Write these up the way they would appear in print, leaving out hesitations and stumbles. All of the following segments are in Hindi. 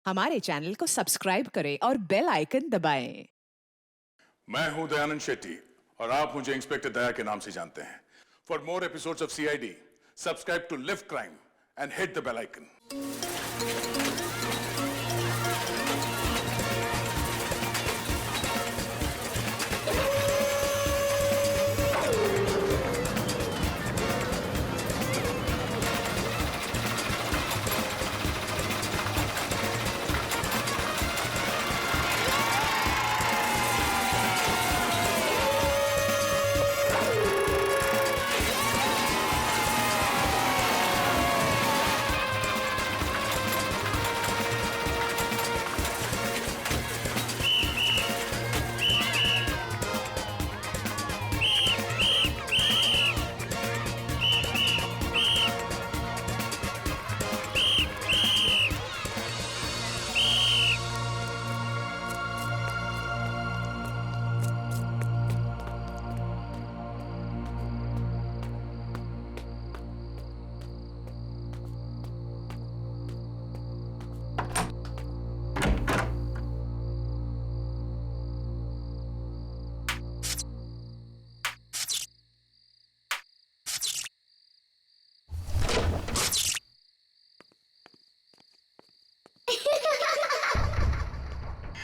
हमारे चैनल को सब्सक्राइब करें और बेल आइकन दबाएं। मैं हूं दयानंद शेट्टी और आप मुझे इंस्पेक्टर दया के नाम से जानते हैं। For more episodes of CID, subscribe to live crime and hit the bell icon.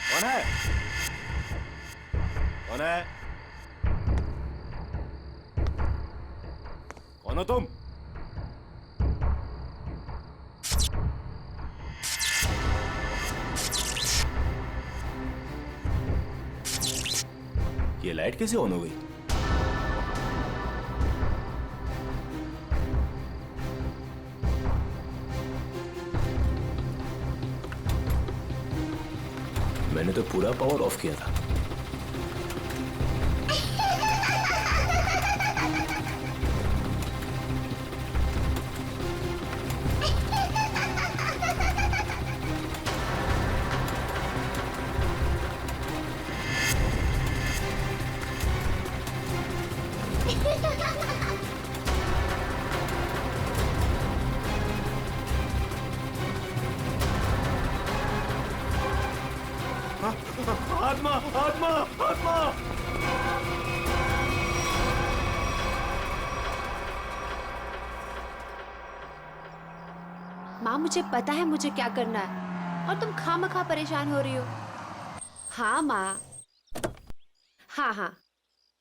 कौन है? कौन है? कौन हो तुम? ये लाइट कैसे ऑन हो गई? मैंने तो पूरा पावर ऑफ किया था। आत्मा, आत्मा, आत्मा! माँ, मुझे पता है मुझे क्या करना है और तुम खामखा परेशान हो रही हो। हाँ माँ, हाँ,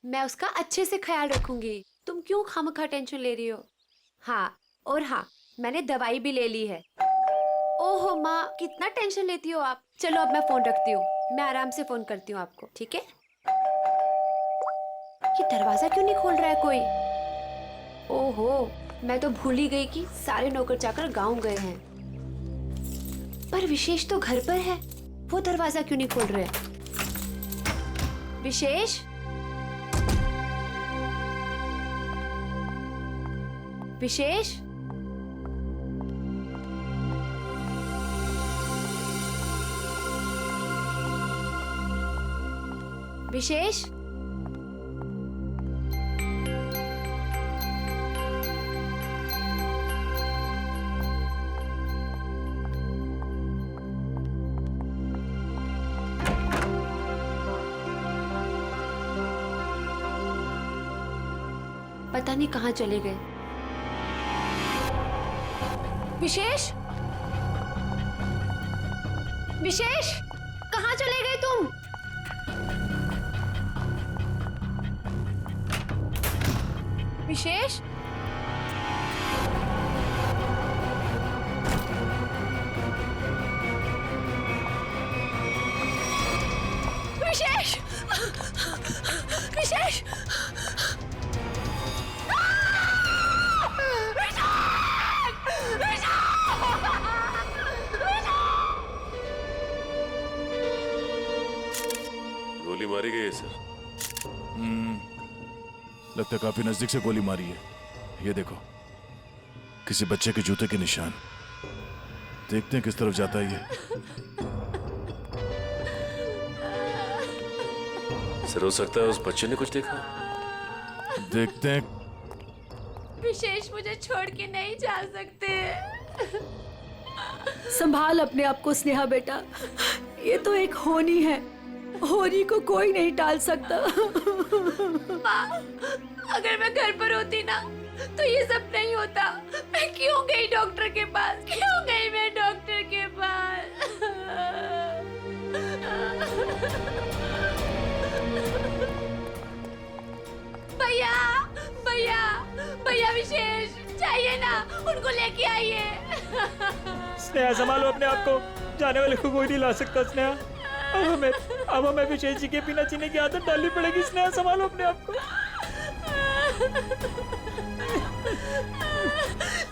मैं उसका अच्छे से ख्याल रखूंगी। तुम क्यों खामखा टेंशन ले रही हो? हाँ, और हाँ, मैंने दवाई भी ले ली है। ओहो माँ, कितना टेंशन लेती हो आप। चलो अब मैं फोन रखती हूँ, मैं आराम से फोन करती हूँ आपको, ठीक है? ये दरवाजा क्यों नहीं खोल रहा है कोई? ओहो, मैं तो भूल ही गई कि सारे नौकर चाकर गांव गए हैं। पर विशेष तो घर पर है, वो दरवाजा क्यों नहीं खोल रहे? विशेष, विशेष, विशेष, पता नहीं कहाँ चले गए। विशेष, विशेष, कहाँ चले गए तुम? विशेष, विशेष, विशेष, गोली मारी गई है सर। लगता है काफी नजदीक से गोली मारी है। ये देखो, किसी बच्चे के जूते के निशान। देखते हैं किस तरफ जाता है ये। सर, हो सकता है उस बच्चे ने कुछ देखा। देखते हैं। विशेष मुझे छोड़ के नहीं जा सकते। संभाल अपने आप को स्नेहा बेटा, ये तो एक होनी है, होनी को कोई नहीं टाल सकता। माँ, अगर मैं घर पर होती ना तो ये सब नहीं होता। मैं क्यों गई डॉक्टर के पास? क्यों गई मैं डॉक्टर के पास? भैया, भैया, भैया विशेष चाहिए ना, उनको लेके आइए। स्नेहा संभालो अपने आप को, जाने वाले को कोई नहीं ला सकता स्नेहा। अब हमें विशेष जी के बिना जीने की आदत डालनी पड़ेगी। स्नेहा संभालो अपने आप को।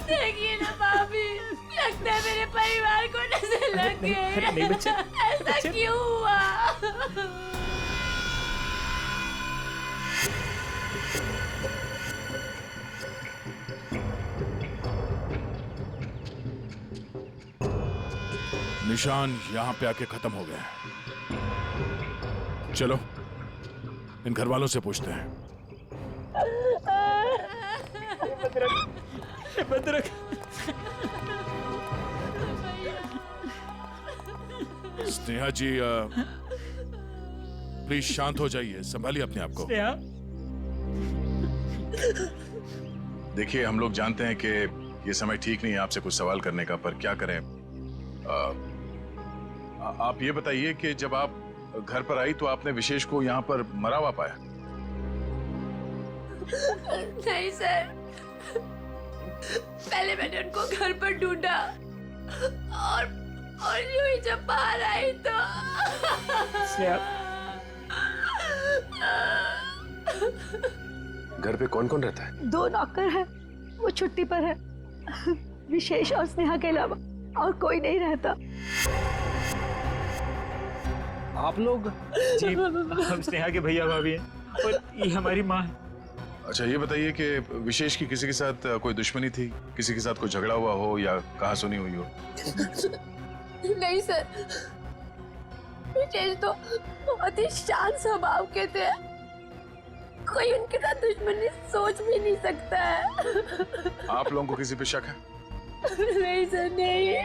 देखिए ना भाभी, लगता है मेरे परिवार को नजर लग गई। नहीं बच्चे, ऐसा क्यों हुआ? निशान यहां पे आके खत्म हो गए। चलो इन घर वालों से पूछते हैं। भद्रक, स्नेहा जी प्लीज शांत हो जाइए, संभालिए अपने आप को। स्नेहा, देखिए हम लोग जानते हैं कि ये समय ठीक नहीं है आपसे कुछ सवाल करने का, पर क्या करें। आप ये बताइए कि जब आप घर पर आई तो आपने विशेष को यहाँ पर मरा हुआ पाया? नहीं सर, पहले मैंने उनको घर पर ढूंढा और यूं ही जब बाहर आई तो स्नेहा, घर पे कौन कौन रहता है? 2 नौकर है, वो छुट्टी पर है। विशेष और स्नेहा के अलावा और कोई नहीं रहता। आप लोग? जी, हम स्नेहा के भैया भाभी हैं और ये हमारी माँ है। अच्छा ये बताइए कि विशेष की किसी के साथ कोई दुश्मनी थी, किसी के साथ कोई झगड़ा हुआ हो या कहा सुनी हुई हो? नहीं सर, विशेष तो बहुत ही शांत स्वभाव के थे, कोई उनके साथ दुश्मनी सोच भी नहीं सकता है। आप लोगों को किसी पे शक है? नहीं सर, नहीं।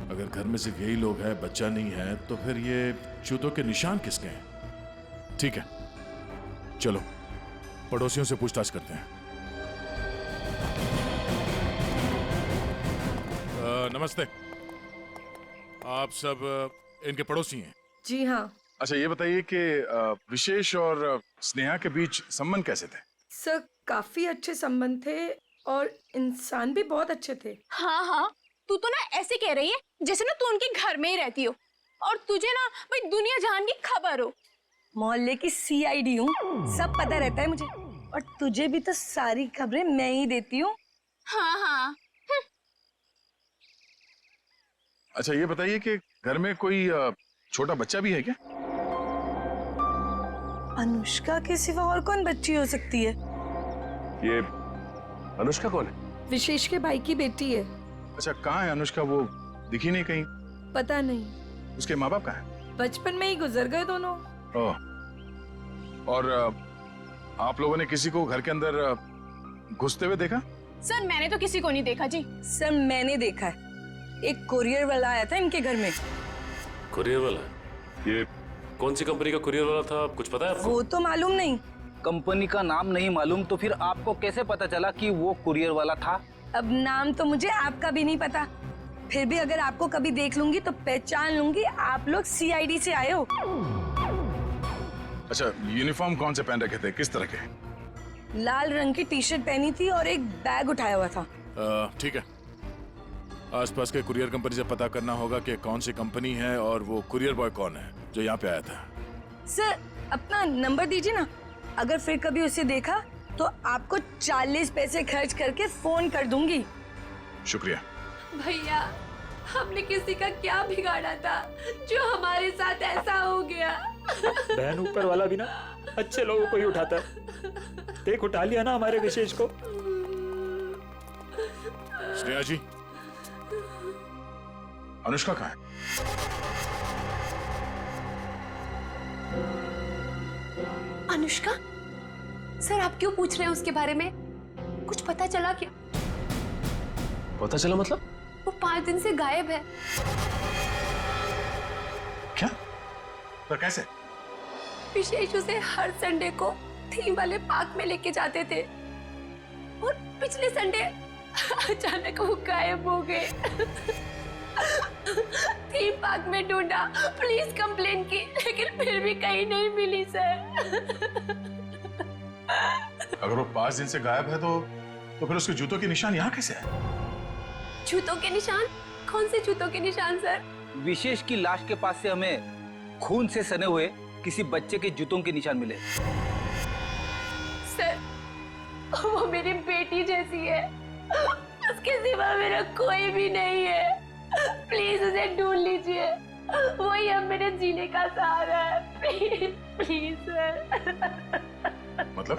अगर घर में सिर्फ यही लोग हैं, बच्चा नहीं है, तो फिर ये जूतों के निशान किसके हैं? ठीक है, चलो पड़ोसियों से पूछताछ करते हैं। नमस्ते, आप सब इनके पड़ोसी हैं? जी हाँ अच्छा ये बताइए कि विशेष और स्नेहा के बीच संबंध कैसे थे? सर, काफी अच्छे संबंध थे और इंसान भी बहुत अच्छे थे। हाँ हाँ, तू तो ना ऐसे कह रही है जैसे ना तू उनके घर में ही रहती हो और तुझे ना भाई दुनिया जहान की खबर हो। मोहल्ले की CID हूँ, सब पता रहता है मुझे, और तुझे भी तो सारी खबरें मैं ही देती हूँ। हाँ हाँ। अच्छा ये बताइए कि घर में कोई छोटा बच्चा भी है क्या? अनुष्का के सिवा और कौन बच्ची हो सकती है? ये अनुष्का कौन है? विशेष के भाई की बेटी है। अच्छा कहाँ है अनुष्का? वो दिखी नहीं कहीं। पता नहीं, उसके माँ बाप कहाँ हैं? बचपन में ही गुजर गए दोनों। ओह, और आप लोगों ने किसी को घर के अंदर घुसते हुए देखा? सर मैंने तो किसी को नहीं देखा जी। सर मैंने देखा है, एक कुरियर वाला आया था इनके घर में। कुरियर वाला? ये कौन सी कंपनी का कुरियर वाला था, कुछ पता है आपको? वो तो मालूम नहीं। कंपनी का नाम नहीं मालूम तो फिर आपको कैसे पता चला कि वो कुरियर वाला था? अब नाम तो मुझे आपका भी नहीं पता, फिर भी अगर आपको कभी देख लूंगी तो पहचान लूंगी आप लोग CID से आए हो। अच्छा यूनिफॉर्म कौन से पहन रखे थे, किस तरह के? लाल रंग की टी-शर्ट पहनी थी और एक बैग उठाया हुआ था। ठीक है, आसपास के कुरियर कंपनी से पता करना होगा कि कौन सी कंपनी है और वो कुरियर बॉय कौन है जो यहाँ पे आया था। सर अपना नंबर दीजिए ना, अगर फिर कभी उसे देखा तो आपको 40 पैसे खर्च करके फोन कर दूंगी। शुक्रिया। भैया, हमने किसी का क्या बिगाड़ा था जो हमारे साथ ऐसा हो गया? बहन ऊपर वाला भी ना अच्छे लोगों को ही उठाता है। देख उठा लिया ना हमारे विशेष को। स्नेहा जी, अनुष्का कहाँ है? अनुष्का? सर आप क्यों पूछ रहे हैं उसके बारे में? कुछ पता चला क्या? पता चला मतलब? वो 5 दिन से गायब है। क्या? पर कैसे? विशेष उसे हर संडे को थीम वाले पार्क में लेके जाते थे और पिछले संडे अचानक वो गायब हो गए। थीम पार्क में ढूंढा, पुलिस कंप्लेन की, लेकिन फिर भी कहीं नहीं मिली सर। अगर वो 5 दिन से गायब है तो फिर उसके जूतों के निशान यहाँ कैसे है? जूतों के निशान? कौन से जूतों के निशान सर? विशेष की लाश के पास से हमें खून से सने हुए किसी बच्चे के जूतों के निशान मिले। सर, वो मेरी बेटी जैसी है, उसके सिवा मेरा कोई भी नहीं है। प्लीज उसे ढूंढ लीजिए, वही अब मेरे जीने का सहारा है। Please please sir. मतलब?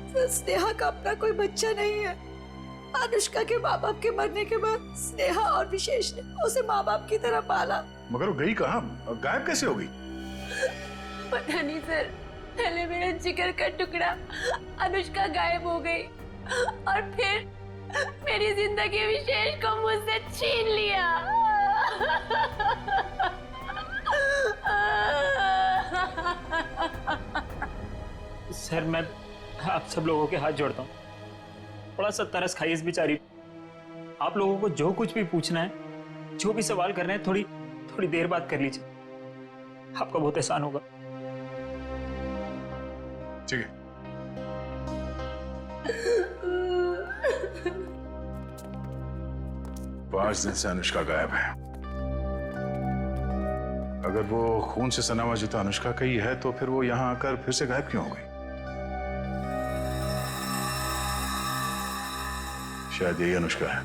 सर, स्नेहा का अपना कोई बच्चा नहीं है। अनुष्का के माँ बाप के मरने के बाद स्नेहा और विशेष ने उसे माँ बाप की तरह पाला। मगर वो गई कहाँ? गायब कैसे हो गई? पता नहीं सर, पहले मेरा जिगर का टुकड़ा अनुष्का गायब हो गई और फिर मेरी जिंदगी विशेष को मुझसे छीन लिया। सर, मैं आप सब लोगों के हाथ जोड़ता हूँ, थोड़ा सा तरस खाइए इस बेचारी। आप लोगों को जो कुछ भी पूछना है, जो भी सवाल करना है, थोड़ी देर बाद कर लीजिए, आपका बहुत एहसान होगा। ठीक है। पांच दिन से अनुष्का गायब है। अगर वो खून से सना हुआ जूता अनुष्का का ही है तो फिर वो यहाँ आकर फिर से गायब क्यों हो गई? शायद यही अनुष्का है।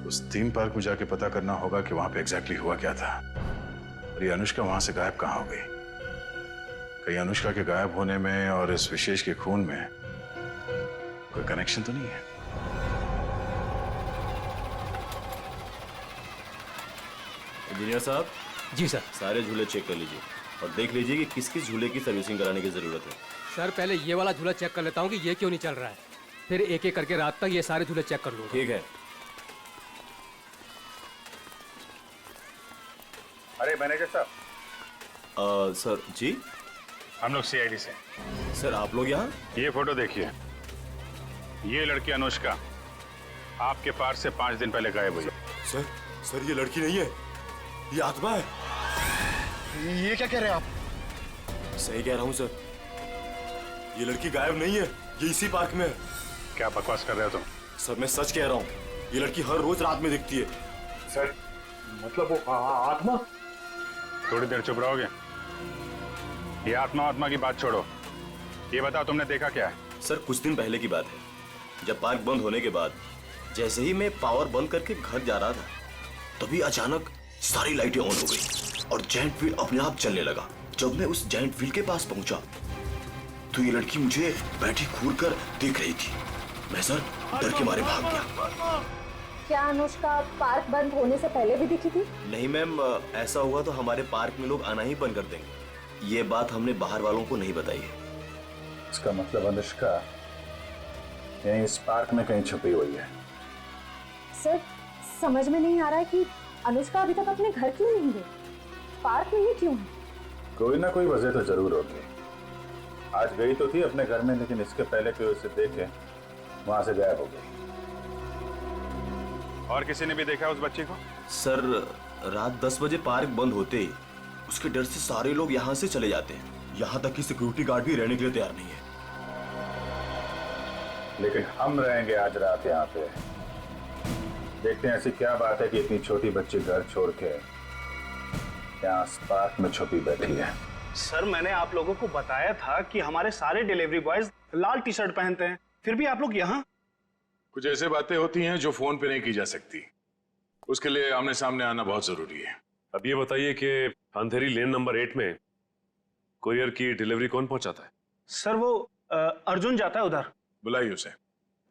उस थीम पार्क में जाके पता करना होगा कि वहां पे एग्जैक्टली हुआ क्या था और ये अनुष्का वहां से गायब कहाँ हो गई। कहीं अनुष्का के गायब होने में और इस विशेष के खून में कोई कनेक्शन तो नहीं है? इंजीनियर साहब। जी सर। सारे झूले चेक कर लीजिए और देख लीजिए कि किस किस झूले की सर्विसिंग कराने की जरूरत है। सर, पहले ये वाला झूला चेक कर लेता हूँ कि ये क्यों नहीं चल रहा है, फिर एक एक करके रात तक ये सारे झूले चेक कर लूंगा। ठीक है। अरे मैनेजर साहब। सर जी। हम लोग सीआईडी से। सर आप लोग यहाँ? ये फोटो देखिए, ये लड़की अनुष्का आपके पार्क से 5 दिन पहले गायब हुई। सर ये लड़की नहीं है, ये आत्मा है। ये क्या कह रहे हैं आप? सही कह रहा हूँ सर, ये लड़की गायब नहीं है, ये इसी पार्क में है। क्या बकवास कर रहे हो तुम? सर मैं सच कह रहा हूँ, ये लड़की हर रोज रात में दिखती है। सर मतलब वो आत्मा? थोड़ी देर चुप रहोगे? ये आत्मा की बात छोड़ो, ये बताओ तुमने देखा क्या है? सर कुछ दिन पहले की बात है, जब पार्क बंद होने के बाद जैसे ही मैं पावर बंद करके घर जा रहा था, तभी अचानक सारी लाइटें ऑन हो गई और जायंट व्हील अपने आप चलने लगा। जब मैं उस जायंट व्हील के पास पहुंचा तो ये लड़की मुझे बैठी घूर कर देख रही थी। मैं सर डर के मारे भाग गया। क्या अनुष्का पार्क बंद होने से पहले भी दिखी थी? नहीं मैम, ऐसा हुआ तो हमारे पार्क में लोग आना ही बंद कर देंगे। ये बात हमने बाहर वालों को नहीं बताई है। इसका मतलब अनुष्का यहीं इस पार्क में कहीं छुपी हुई है। सर, समझ में नहीं आ रहा है कि अनुष्का अभी तक अपने घर क्यों नहीं गई, पार्क में ही क्यों है? कोई ना कोई वजह तो जरूर होगी। आज गई तो थी अपने घर में, लेकिन इसके पहले कोई उसे देखे वहां से गायब हो गई। और किसी ने भी देखा उस बच्ची को? सर रात 10 बजे पार्क बंद होते ही उसके डर से सारे लोग यहाँ से चले जाते हैं, यहाँ तक कि सिक्योरिटी गार्ड भी रहने के लिए तैयार नहीं है। लेकिन हम रहेंगे आज रात यहाँ पे। देखते हैं ऐसी क्या बात है कि इतनी छोटी बच्ची घर छोड़ के यहाँ पार्क में छुपी बैठी है। सर मैंने आप लोगों को बताया था कि हमारे सारे डिलीवरी बॉयज लाल टी शर्ट पहनते हैं, फिर भी आप लोग यहाँ। कुछ ऐसे बातें होती हैं जो फोन पे नहीं की जा सकती, उसके लिए आमने सामने आना बहुत जरूरी है। अब ये बताइए कि अंधेरी लेन नंबर 8 में कुरियर की डिलीवरी कौन पहुंचाता है? सर वो अर्जुन जाता है उधर। बुलाइए उसे।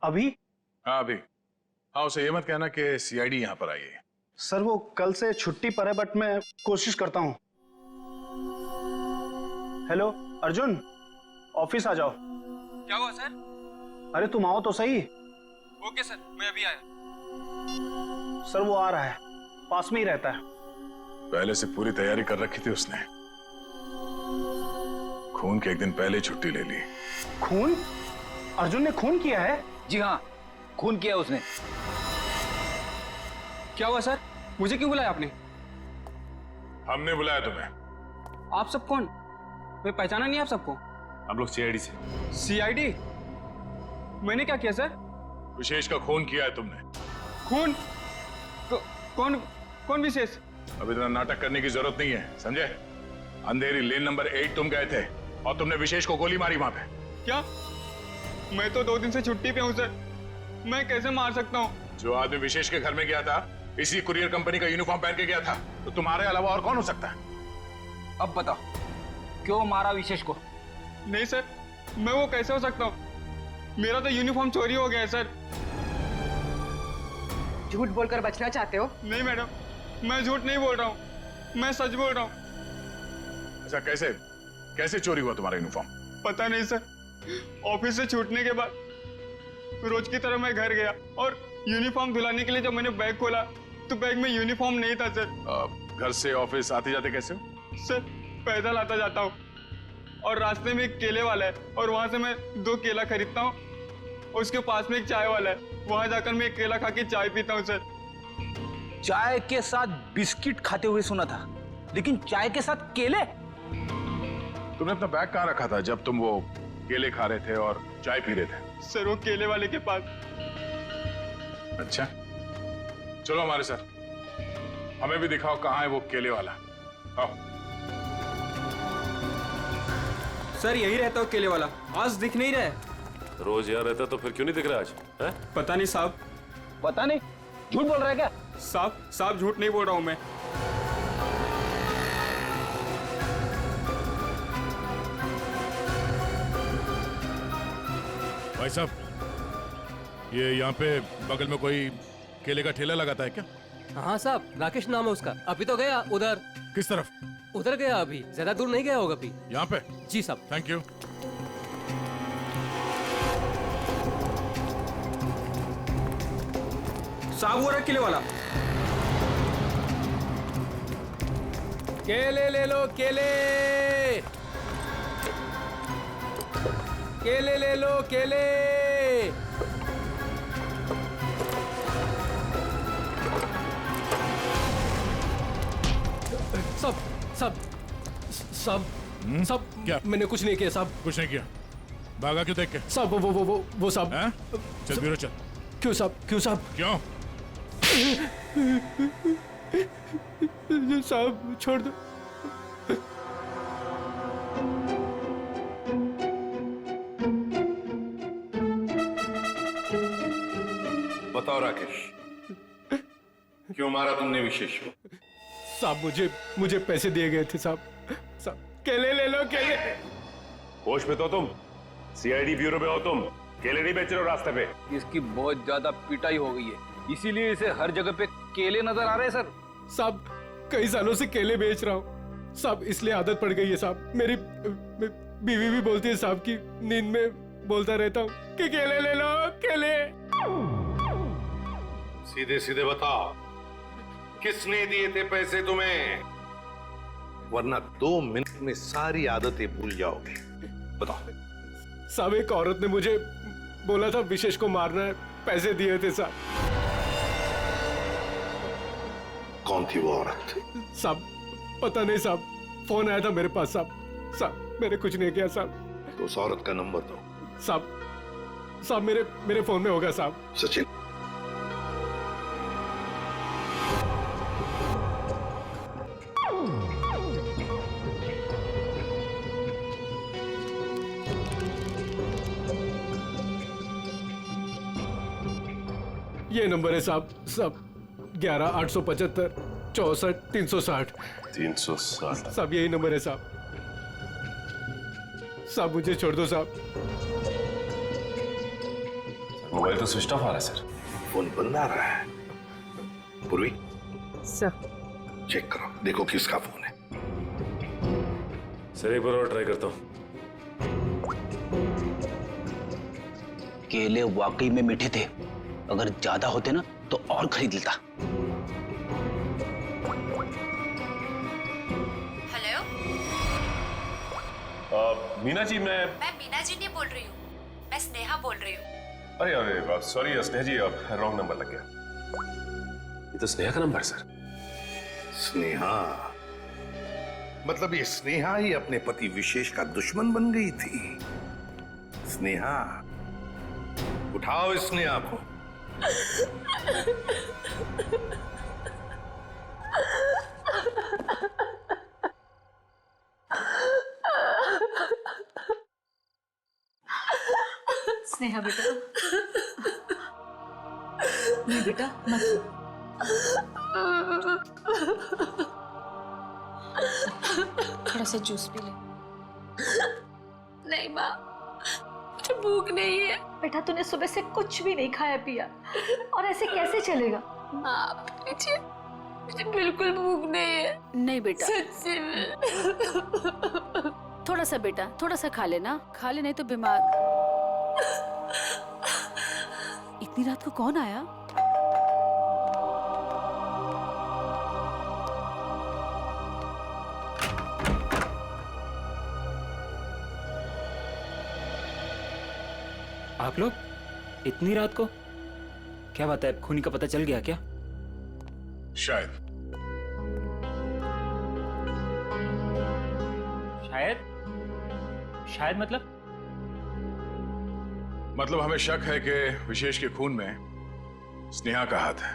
अभी? हाँ अभी। हाँ उसे ये मत कहना कि सीआईडी यहाँ पर आई है। सर वो कल से छुट्टी पर है, बट मैं कोशिश करता हूँ। हेलो अर्जुन, ऑफिस आ जाओ। क्या हुआ सर? अरे तुम आओ तो सही। ओके सर, मैं अभी आया। सर वो आ रहा है, पास में ही रहता है। पहले से पूरी तैयारी कर रखी थी उसने। खून के एक दिन पहले ही छुट्टी ले ली। खून? अर्जुन ने खून किया है? जी हाँ, खून किया उसने। क्या हुआ सर? मुझे क्यों बुलाया आपने? हमने बुलाया तुम्हें। आप सब कौन? मैं पहचाना नहीं आप सबको। हम लोग सीआईडी से। सीआईडी? मैंने क्या किया सर? विशेष का खून किया है तुमने। खून? कौन कौन विशेष? अब इतना नाटक करने की जरूरत नहीं है, समझे? अंधेरी लेन नंबर 8 तुम गए थे और तुमने विशेष को गोली मारी वहां पे। क्या? मैं तो 2 दिन से छुट्टी पे हूँ सर, मैं कैसे मार सकता हूँ? जो आदमी विशेष के घर में गया था इसी कुरियर कंपनी का यूनिफॉर्म पहन के गया था, तो तुम्हारे अलावा और कौन हो सकता है? अब बताओ, क्यों मारा विशेष को? नहीं सर, मैं वो कैसे हो सकता हूँ? मेरा तो यूनिफॉर्म चोरी हो गया है सर। झूठ बोलकर बचना चाहते हो? नहीं मैडम, मैं झूठ नहीं बोल रहा हूँ, मैं सच बोल रहा हूँ। अच्छा, कैसे कैसे चोरी हुआ तुम्हारा यूनिफॉर्म? पता नहीं सर, ऑफिस से छूटने के बाद रोज की तरह मैं घर गया और यूनिफॉर्म धुलाने के लिए जब मैंने बैग खोला तो बैग में यूनिफॉर्म नहीं था सर। घर से ऑफिस आते जाते कैसे हो? सर पैदल आता जाता हूँ और रास्ते में एक केले वाला है और वहां से मैं 2 केला खरीदता हूँ। उसके पास में एक चाय वाला है, वहां जाकर मैं एक केला खा के चाय पीता हूँ सर। चाय के साथ बिस्किट खाते हुए सुना था, लेकिन चाय के साथ केले? तुमने अपना बैग कहाँ रखा था जब तुम वो केले खा रहे थे और चाय पी रहे थे? सर वो केले वाले के पास। अच्छा, चलो हमारे साथ, हमें भी दिखाओ कहाँ है वो केले वाला। आओ। सर यही रहता हो केले वाला, आज दिख नहीं रहा है। रोज यहाँ रहता तो फिर क्यों नहीं दिख रहा आज? है? पता नहीं साहब। पता नहीं? झूठ बोल रहा है क्या? साहब झूठ नहीं बोल रहा हूँ मैं। भाई साहब, ये यहाँ पे बगल में कोई केले का ठेला लगाता है क्या? हाँ साहब, राकेश नाम है उसका। अभी तो गया उधर। किस तरफ? उधर गया, अभी ज्यादा दूर नहीं गया होगा अभी। यहाँ पे? जी साहब। Thank you. साहब वो रहा केले वाला। केले ले लो, केले केले ले लो, केले। सब सब सब सब क्या? मैंने कुछ नहीं किया साहब। कुछ नहीं किया? भागा क्यों देख के? साहब वो साहब। चल ब्यूरो चल। क्यों साहब? क्यों साहब? क्यों? साहब छोड़ दो। बताओ राकेश, क्यों मारा तुमने विशेष को? साहब मुझे पैसे दिए गए थे साहब। केले ले लो, केले। होश में तो तुम? सीआईडी ब्यूरो में हो तुम? केले नहीं बेच रहे हो रास्ते पे? इसकी बहुत ज्यादा पिटाई हो गई है, इसीलिए इसे हर जगह पे केले नजर आ रहे हैं सर। साहब कई सालों से केले बेच रहा हूँ साहब, इसलिए आदत पड़ गई है साहब। मेरी बीवी भी बोलती है साहब की नींद में बोलता रहता हूँ कि केले ले लो, केले। सीधे सीधे बताओ, किसने दिए थे पैसे तुम्हें? वरना 2 मिनट में सारी आदतें भूल जाओगे। बताओ। साहब एक औरत ने मुझे बोला था विशेष को मारना है, पैसे दिए थे साहब। कौन थी वो औरत? साहब पता नहीं साहब, फोन आया था मेरे पास साहब मैंने कुछ नहीं किया साहब। तो उस औरत का नंबर दो। साहब मेरे फोन में होगा साहब। सचिन, ये नंबर है साहब 11-875 64 360 360। साहब यही नंबर है साहब। साहब मुझे छोड़ दो साहब। मोबाइल तो स्विच ऑफ आ रहा है सर। फोन बंद आ रहा है। पूर्वी सर चेक करो, देखो किसका फोन है। सर एक बार और ट्राई करता हूँ। केले वाकई में मीठे थे, अगर ज्यादा होते ना तो और खरीद लेता। हेलो, मीना जी, मैं मीना जी नहीं बोल रही हूँ, मैं स्नेहा बोल रही हूँ। अरे अरे सॉरी स्नेहा जी, रॉन्ग नंबर लग गया। ये तो स्नेहा का नंबर है सर। स्नेहा? मतलब ये स्नेहा ही अपने पति विशेष का दुश्मन बन गई थी। स्नेहा, उठाओ इस स्नेहा को। स्नेहा बेटा, नहीं बेटा मत। थोड़ा सा जूस पी ले। नहीं माँ, मुझे भूख नहीं है। बेटा तूने सुबह से कुछ भी नहीं खाया पिया और ऐसे कैसे चलेगा? माँ मुझे बिल्कुल भूख नहीं है। नहीं बेटा, सच्ची में। थोड़ा सा बेटा, थोड़ा सा खा लेना, खा ले नहीं तो बीमार। इतनी रात को कौन आया? आप लोग इतनी रात को? क्या बात है, खूनी का पता चल गया क्या? शायद। शायद मतलब हमें शक है कि विशेष के खून में स्नेहा का हाथ है।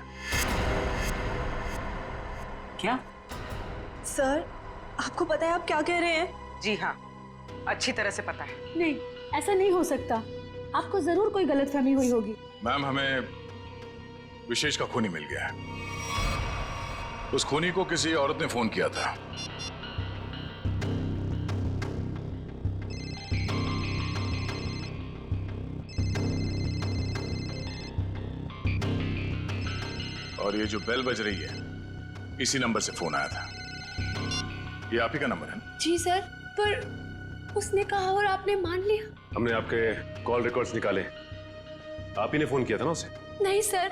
क्या? सर, आपको पता है आप क्या कह रहे हैं? जी हाँ, अच्छी तरह से पता है। नहीं, ऐसा नहीं हो सकता। आपको जरूर कोई गलतफहमी हुई होगी। मैम, हमें विशेष का खूनी मिल गया है। उस खूनी को किसी औरत ने फोन किया था। और ये जो बेल बज रही है, इसी नंबर से फोन आया था। ये आप ही का नंबर है ना? जी सर, पर उसने कहा और आपने मान लिया। हमने आपके कॉल रिकॉर्ड्स निकाले, आप ही ने फोन किया था ना उसे? नहीं सर,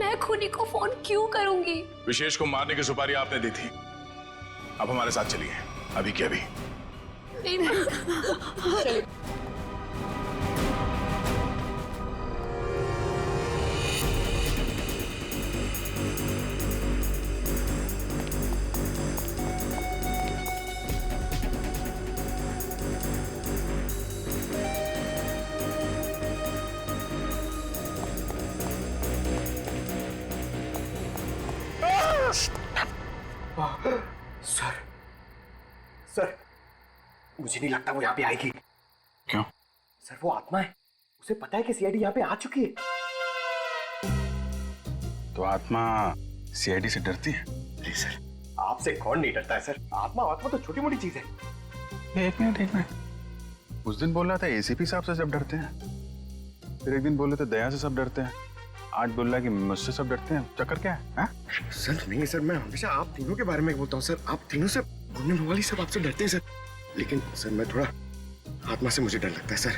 मैं खूनी को फोन क्यों करूंगी? विशेष को मारने की सुपारी आपने दी थी। अब हमारे साथ चलिए, अभी के अभी। नहीं। सर, मुझे नहीं लगता वो यहाँ पे आएगी। क्यों? सर, वो आत्मा है, उसे पता है कि सीआईडी यहाँ पे आ चुकी है। तो आत्मा सीआईडी से डरती है? नहीं सर, आपसे कौन नहीं डरता है सर? आत्मा तो छोटी मोटी चीज है। एक मिनट। उस दिन बोल रहा था एसीपी साहब से सब डरते हैं, फिर एक दिन बोले थे दया से सब डरते हैं, आज बोल रहा है कि मुझसे सब डरते हैं। चक्कर क्या है? सर नहीं सर, मैं हमेशा आप तीनों के बारे में बोलता हूँ सर। आप तीनों से बोलने वाली सब आपसे डरते हैं सर। लेकिन सर मैं थोड़ा आत्मा से मुझे डर लगता है सर।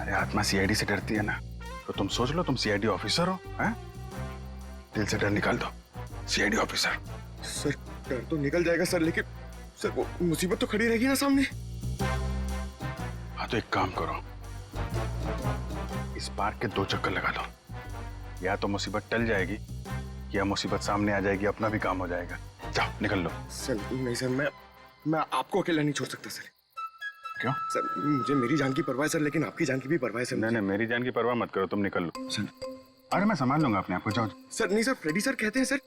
अरे आत्मा सीआईडी से डरती है ना, तो तुम सोच लो तुम सीआईडी ऑफिसर हो, हैं? दिल से डर निकाल दो, सीआईडी ऑफिसर। सर डर तो निकल जाएगा सर, लेकिन सर वो मुसीबत तो खड़ी रहेगी ना सामने। हाँ तो एक काम करो, इस पार्क के 2 चक्कर लगा दो, या तो मुसीबत टल जाएगी या मुसीबत सामने आ जाएगी, अपना भी काम हो जाएगा। जाओ निकल लो। सर नहीं सर, मैं आपको अकेला नहीं छोड़ सकता सर। क्यों? सर मुझे मेरी जान की परवाह है सर, लेकिन आपकी जान की भी परवाह है सर। नहीं, मेरी जान की परवाह मत करो, तुम निकल लो। सर अरे मैं संभाल लूंगा अपने आप को, जाओ। सर नहीं सर, फ्रेडी सर कहते हैं सर।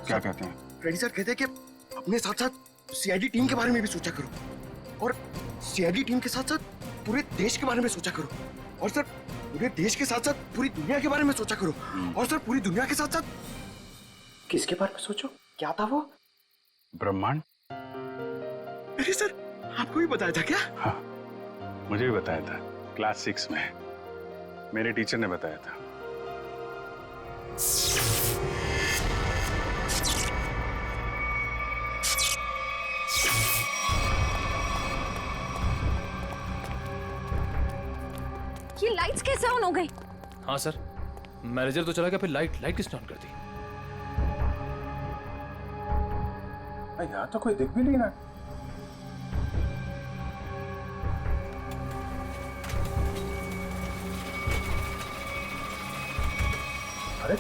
क्या कहते हैं? फ्रेडी सर कहते हैं कि अपने साथ साथ सीआईडी टीम के बारे में भी सोचा करो, और सीआईडी टीम के साथ साथ पूरे देश के बारे में सोचा करो, और सर पूरे देश के साथ साथ पूरी दुनिया के बारे में सोचा करो, और सर पूरी दुनिया के साथ साथ किसके बारे में सोचो? क्या था वो? ब्रह्मांड। अरे सर आपको भी बताया था क्या? हाँ मुझे भी बताया था, क्लास 6 में मेरे टीचर ने बताया था। ये लाइट्स कैसे ऑन हो गई? हाँ सर, मैनेजर तो चला गया, फिर लाइट किसने ऑन कर दी? यहाँ तो कोई दिख भी नहीं रहा। अरे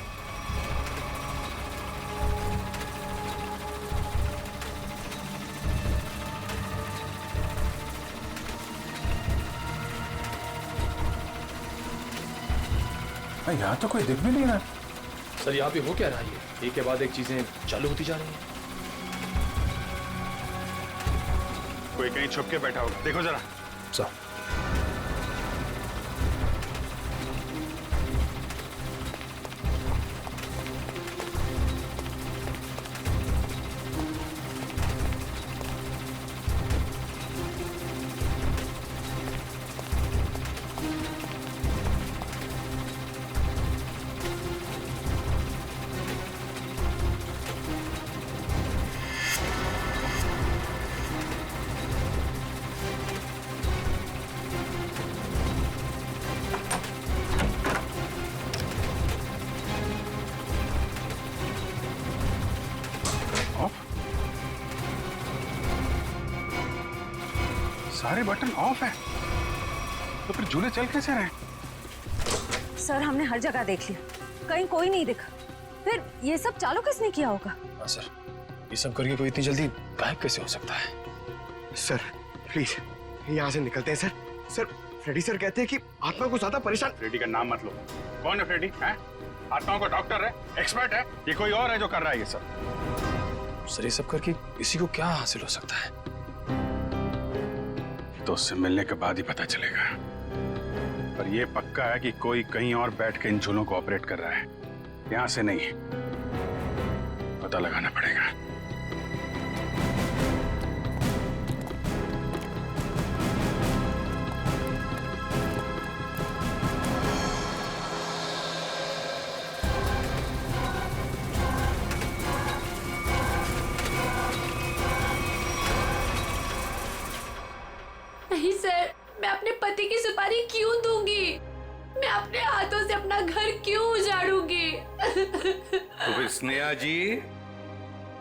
यहाँ तो कोई दिख भी नहीं रहा। सर यहाँ पे हो क्या रहा है? ये एक के बाद एक चीजें चालू होती जा रही हैं। कोई कहीं छुप के बैठा होगा, देखो जरा। सर सारे बटन ऑफ है, तो फिर झूले चल कैसे रहे? सर हमने हर जगह देख लिया, कहीं कोई नहीं दिखा। फिर ये सब चालू किसने किया होगा? हाँ सर, ये सब करके कोई इतनी जल्दी गायब कैसे हो सकता है? सर प्लीज यहाँ से निकलते हैं सर। सर फ्रेडी सर कहते हैं कि आत्मा को ज्यादा परेशान। फ्रेडी का नाम मत लो। कौन है फ्रेडी? हैं? आत्माओं का डॉक्टर है, एक्सपर्ट है, ये कोई और है जो कर रहा है ये सब? सर ये सब करके किसी को क्या हासिल हो सकता है? तो उससे मिलने के बाद ही पता चलेगा। पर यह पक्का है कि कोई कहीं और बैठ के इन झूलों को ऑपरेट कर रहा है, यहां से नहीं। पता लगाना पड़ेगा। नहीं सर, मैं अपने पति की सुपारी क्यों दूंगी? मैं अपने हाथों से अपना घर क्यों उजाड़ूंगी? तो फिर स्नेहा जी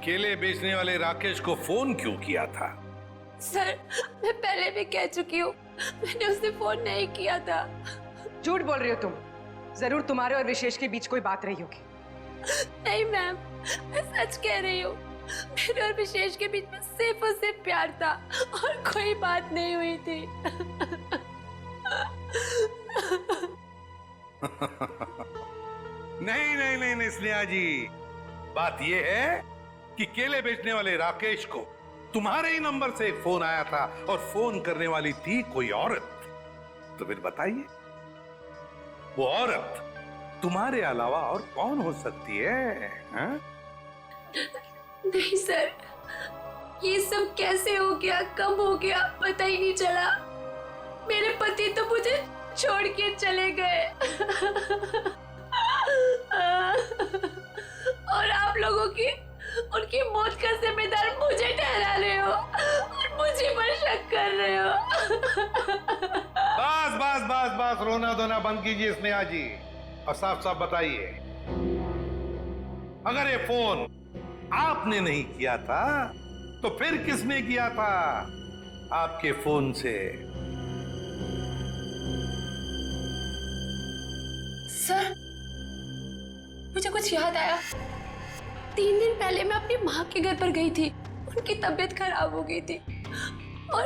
केले बेचने वाले राकेश को फोन क्यों किया था? सर मैं पहले भी कह चुकी हूँ, मैंने उसे फोन नहीं किया था। झूठ बोल रही हो तुम। जरूर तुम्हारे और विशेष के बीच कोई बात रही होगी। नहीं मैम, मैं सच कह रही हूँ। मेरे और विशेष के बीच में सिर्फ और सिर्फ प्यार था और कोई बात नहीं हुई थी। नहीं स्नेहा जी, बात यह है कि केले बेचने वाले राकेश को तुम्हारे ही नंबर से एक फोन आया था और फोन करने वाली थी कोई औरत। तो फिर बताइए, वो औरत तुम्हारे अलावा और कौन हो सकती है? हा? नहीं सर, ये सब कैसे हो गया, कब हो गया, पता ही नहीं चला। मेरे पति तो मुझे छोड़ के चले गए और आप लोगों की उनकी मौत का जिम्मेदार मुझे ठहरा रहे हो और मुझे पर शक कर रहे हो। बस बस बस बस, रोना धोना बंद कीजिए स्नेहा जी, और साफ साफ बताइए, अगर ये फोन आपने नहीं किया था तो फिर किसने किया था आपके फोन से? सर मुझे कुछ याद आया। 3 दिन पहले मैं अपनी माँ के घर पर गई थी, उनकी तबीयत खराब हो गई थी और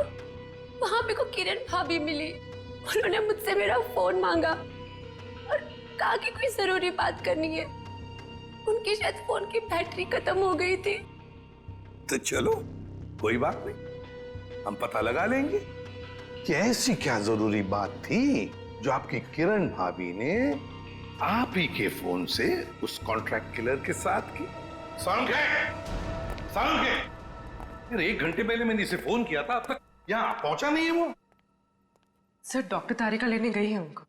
वहां मेरे को किरण भाभी मिली। उन्होंने मुझसे मेरा फोन मांगा और कहा कि कोई जरूरी बात करनी है। उनकी शायद फोन की बैटरी खत्म हो गई थी। तो चलो कोई बात नहीं, हम पता लगा लेंगे कि ऐसी क्या जरूरी बात थी जो आपकी किरण भाभी ने आप ही के फोन से उस कॉन्ट्रैक्ट किलर के साथ की। साउंड यार, 1 घंटे पहले मैंने इसे फोन किया था, अब तक यहाँ पहुंचा नहीं है वो। सर डॉक्टर तारिका लेने गई है उनको।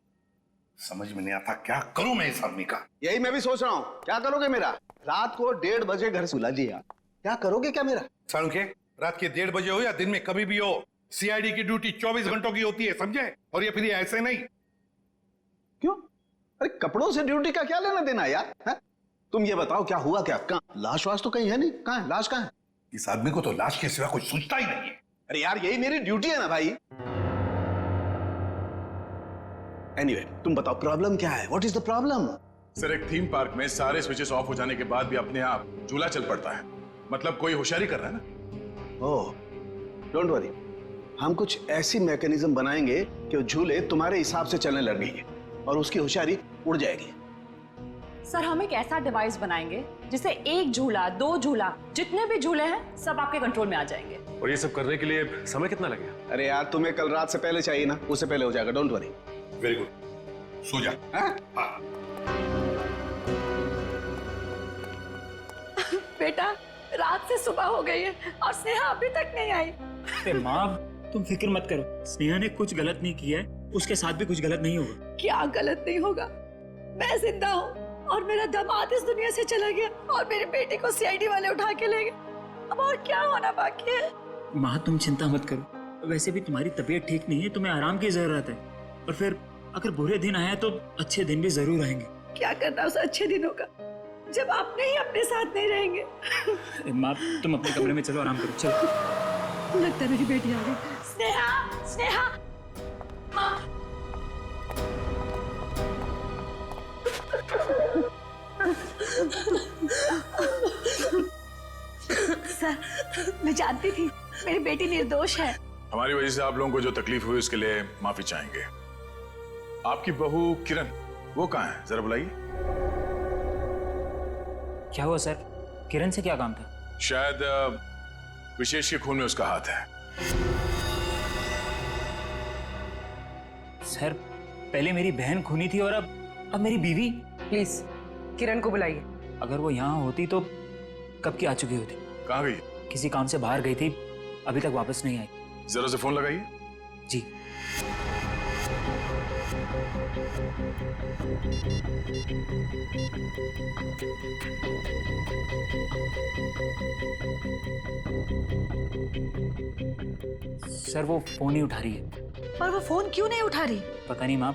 समझ में नहीं आता क्या करूं मैं इस आदमी का। यही मैं भी सोच रहा हूँ, क्या करोगे मेरा? रात को 1:30 बजे घर सुला दिया, क्या करोगे क्या मेरा? साउंड के रात के 1:30 बजे हो या दिन में कभी भी हो, सीआईडी की ड्यूटी 24 घंटों की होती है, समझे? और ये फिर ऐसे नहीं। क्यों? अरे कपड़ों से ड्यूटी का क्या लेना देना यार है? तुम ये बताओ क्या हुआ, क्या कहाँ लाश वाश तो कहीं है नहीं, कहाँ है लाश, कहाँ है? इस आदमी को तो लाश के सिवा कुछ सूझता ही नहीं है। अरे यार यही मेरी ड्यूटी है ना भाई। एनीवे, तुम बताओ प्रॉब्लम क्या है? What is the problem? Sir, एक थीम पार्क में सारे स्विचेस ऑफ हो जाने के बाद भी अपने आप झूला चल पड़ता है। मतलब कोई होशियारी कर रहा है ना। ओह, डोंट वरी, हम कुछ ऐसी मैकेनिज्म बनाएंगे कि वो झूले तुम्हारे हिसाब से चलने लगेंगे और उसकी होशियारी उड़ जाएगी। सर, हम एक ऐसा डिवाइस बनाएंगे जिससे एक झूला, दो झूला, जितने भी झूले हैं सब आपके कंट्रोल में आ जाएंगे। और ये सब करने के लिए समय कितना लगेगा? अरे यार तुम्हें कल रात से पहले चाहिए ना, उससे पहले हो जाएगा, डोंट वरी। वेरी गुड, सो जा। बेटा, रात से सुबह हो गई है और स्नेहा अभी तक नहीं आई। अरे माँ, तुम फिक्र मत करो, स्नेहा ने कुछ गलत नहीं किया है, उसके साथ भी कुछ गलत नहीं होगा। क्या गलत नहीं होगा? मैं जिंदा हूँ और मेरा दामाद इस दुनिया से चला गया और मेरी बेटी को सीआईडी वाले उठा के ले गए। अब और क्या होना बाकी है? माँ, तुम चिंता मत करो, वैसे भी तुम्हारी तबीयत ठीक नहीं है, तुम्हें आराम की जरूरत है। और फिर अगर बुरे दिन आए तो अच्छे दिन भी जरूर आएंगे। क्या करना उस अच्छे दिनों का जब आपने ही अपने साथ नहीं रहेंगे। माँ, तुम अपने कमरे में चलो, आराम करो, चलो। लगता है मेरी बेटी आ गई। स्नेहा, स्नेहा, माँ। सर, मैं जानती थी मेरी बेटी निर्दोष है। हमारी वजह से आप लोगों को जो तकलीफ हुई उसके लिए माफी चाहेंगे। आपकी बहू किरण, वो कहाँ है? जरा बुलाइए। क्या हुआ सर? किरण से क्या काम था? शायद विशेष के खून में उसका हाथ है। सर, पहले मेरी बहन खूनी थी और अब मेरी बीवी। प्लीज किरण को बुलाइए। अगर वो यहाँ होती तो कब की आ चुकी होती। कहाँ गई? किसी काम से बाहर गई थी, अभी तक वापस नहीं आई। जरा से फोन लगाइए। जी। सर, वो फोन नहीं उठा रही है। पर वो फोन क्यों नहीं उठा रही? पता नहीं माँ,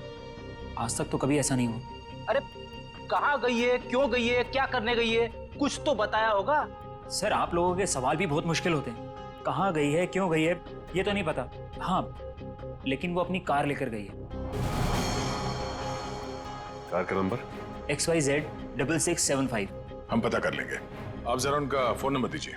आज तक तो कभी ऐसा नहीं हुआ। अरे कहाँ गई है, क्यों गई है, क्या करने गई है, कुछ तो बताया होगा। सर, आप लोगों के सवाल भी बहुत मुश्किल होते हैं। कहाँ गई है, क्यों गई है, ये तो नहीं पता। हाँ, लेकिन वो अपनी कार लेकर गई है। कार का नंबर? XYZ 6675। हम पता कर लेंगे। आप जरा उनका फोन नंबर दीजिए।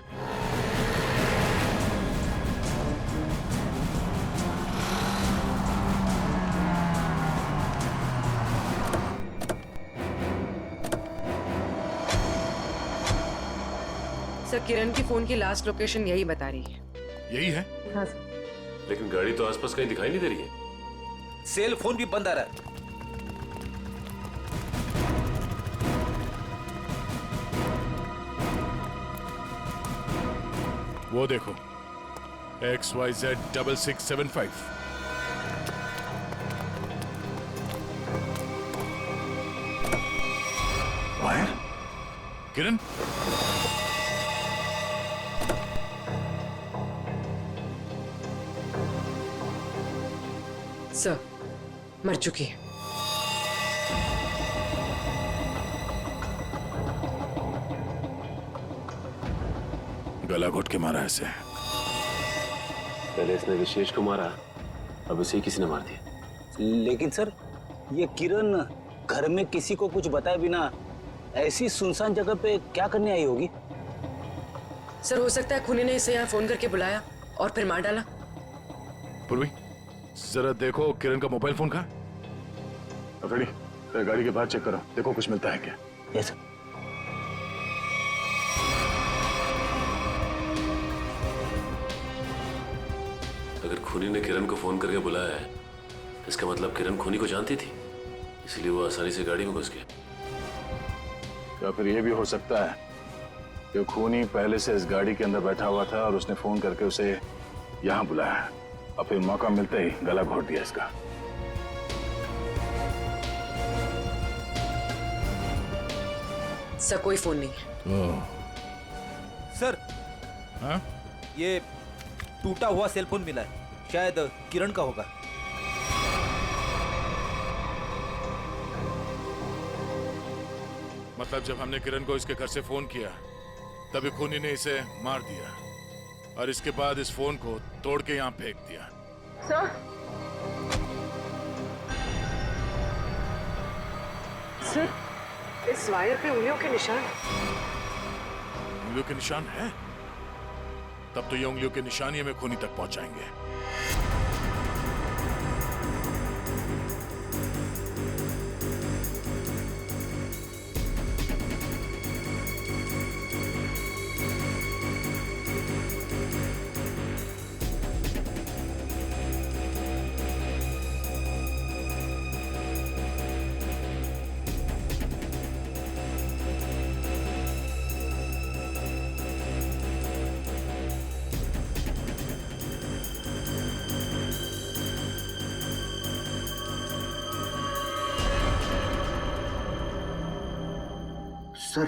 सर, किरण की फोन की लास्ट लोकेशन यही बता रही है। यही है? हाँ सर। लेकिन गाड़ी तो आसपास कहीं दिखाई नहीं दे रही है। सेल फोन भी बंद आ रहा है। वो देखो, XYZ 6675। माहिर? किरण? सर, मर चुकी है। गला घोट के मारा ऐसे। पहले इसने विशेष को मारा, अब इसे किसी ने मार दिया। लेकिन सर, ये किरण घर में किसी को कुछ बताए बिना ऐसी सुनसान जगह पे क्या करने आई होगी? सर, हो सकता है खूनी ने इसे यहाँ फोन करके बुलाया और फिर मार डाला। पूर्वी, जरा देखो किरण का मोबाइल फोन कहाँ? अफरीदी, गाड़ी के बाहर चेक करो, देखो कुछ मिलता है क्या। Yes sir. अगर खूनी ने किरण को फोन करके बुलाया है, इसका मतलब किरण खूनी को जानती थी, इसलिए वो आसानी से गाड़ी में घुस गया। या फिर यह भी हो सकता है कि खूनी पहले से इस गाड़ी के अंदर बैठा हुआ था और उसने फोन करके उसे यहाँ बुलाया और फिर मौका मिलते ही गला घोट दिया इसका। सर, कोई फोन नहीं है। सर, हाँ? ये टूटा हुआ सेलफोन मिला है, शायद किरण का होगा। मतलब जब हमने किरण को इसके घर से फोन किया तभी खूनी ने इसे मार दिया और इसके बाद इस फोन को तोड़ के यहाँ फेंक दिया। सर, इस वायर पे उंगलियों के निशान। उंगलियों के निशान है? तब तो ये उंगलियों के निशान ही हमें खूनी तक पहुंचाएंगे। सर,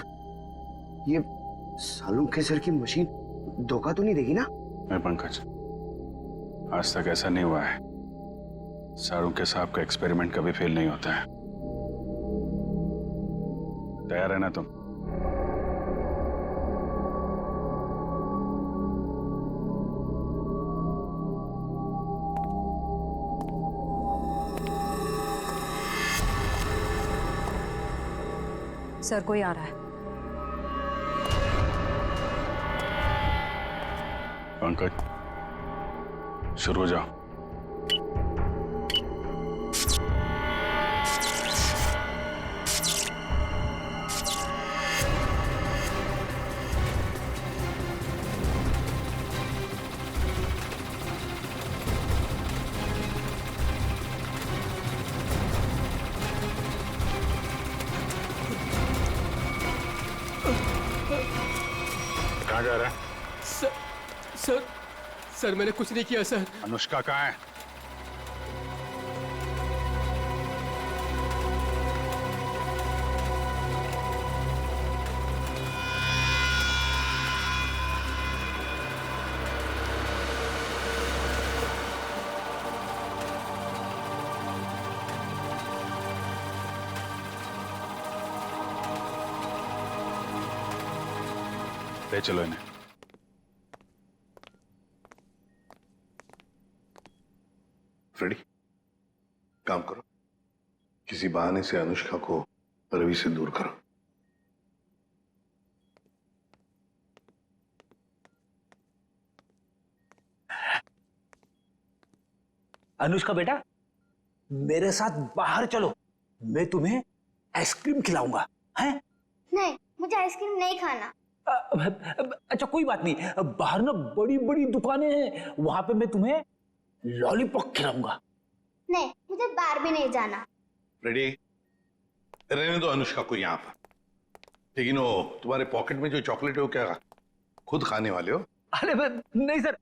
ये सालों के सर की मशीन धोखा तो नहीं देगी ना? मैं पंकज, आज तक ऐसा नहीं हुआ है। सारों के साहब का एक्सपेरिमेंट कभी फेल नहीं होता है। तैयार है ना तुम? सर, कोई आ रहा है। पंकज, शुरू हो जाओ। कहाँ जा रहा है? सर मैंने कुछ नहीं किया सर। अनुष्का कहाँ है? ले चलो इन्हें। फ्रेडी, काम करो, किसी बहाने से अनुष्का को रवि से दूर करो। अनुष्का बेटा, मेरे साथ बाहर चलो, मैं तुम्हें आइसक्रीम खिलाऊंगा। हैं? नहीं, मुझे आइसक्रीम नहीं खाना। अच्छा कोई बात नहीं, बाहर ना बड़ी बड़ी दुकानें हैं, वहां पे मैं तुम्हें लॉलीपॉप खिलाऊंगा। नहीं, मुझे बाहर भी नहीं जाना। फ्रेडी, रहने दो अनुष्का को यहाँ पर। लेकिन वो तुम्हारे पॉकेट में जो चॉकलेट है वो क्या खुद खाने वाले हो? अरे नहीं सर,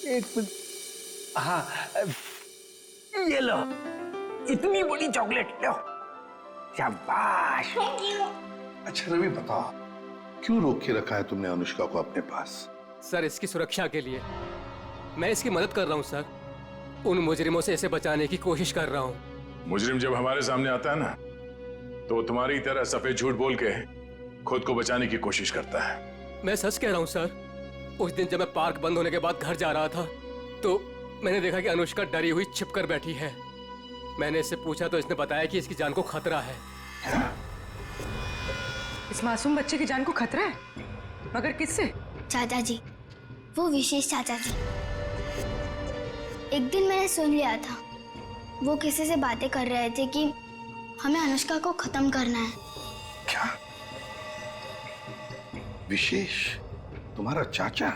एक मिनट। हाँ, ये लो, इतनी बड़ी चॉकलेट लो। शाबाश। अच्छा रवि, बताओ क्यों रोक के रखा है तुमने अनुष्का को अपने पास? सर, इसकी सुरक्षा के लिए मैं इसकी मदद कर रहा हूँ सर। उन मुजरिमों से इसे बचाने की कोशिश कर रहा हूँ। मुजरिम जब हमारे सामने आता है ना, तो वो तुम्हारी तरह सफेद झूठ बोल के खुद को बचाने की कोशिश करता है। मैं सच कह रहा हूँ सर। उस दिन जब मैं पार्क बंद होने के बाद घर जा रहा था तो मैंने देखा कि अनुष्का डरी हुई छिपकर बैठी है। मैंने इससे पूछा तो इसने बताया कि इसकी जान को खतरा है। इस मासूम बच्चे की जान को खतरा है? मगर किससे? चाचा जी, वो विशेष चाचा जी। एक दिन मैंने सुन लिया था, वो किसी से बातें कर रहे थे कि हमें अनुष्का को खत्म करना है। क्या? विशेष तुम्हारा चाचा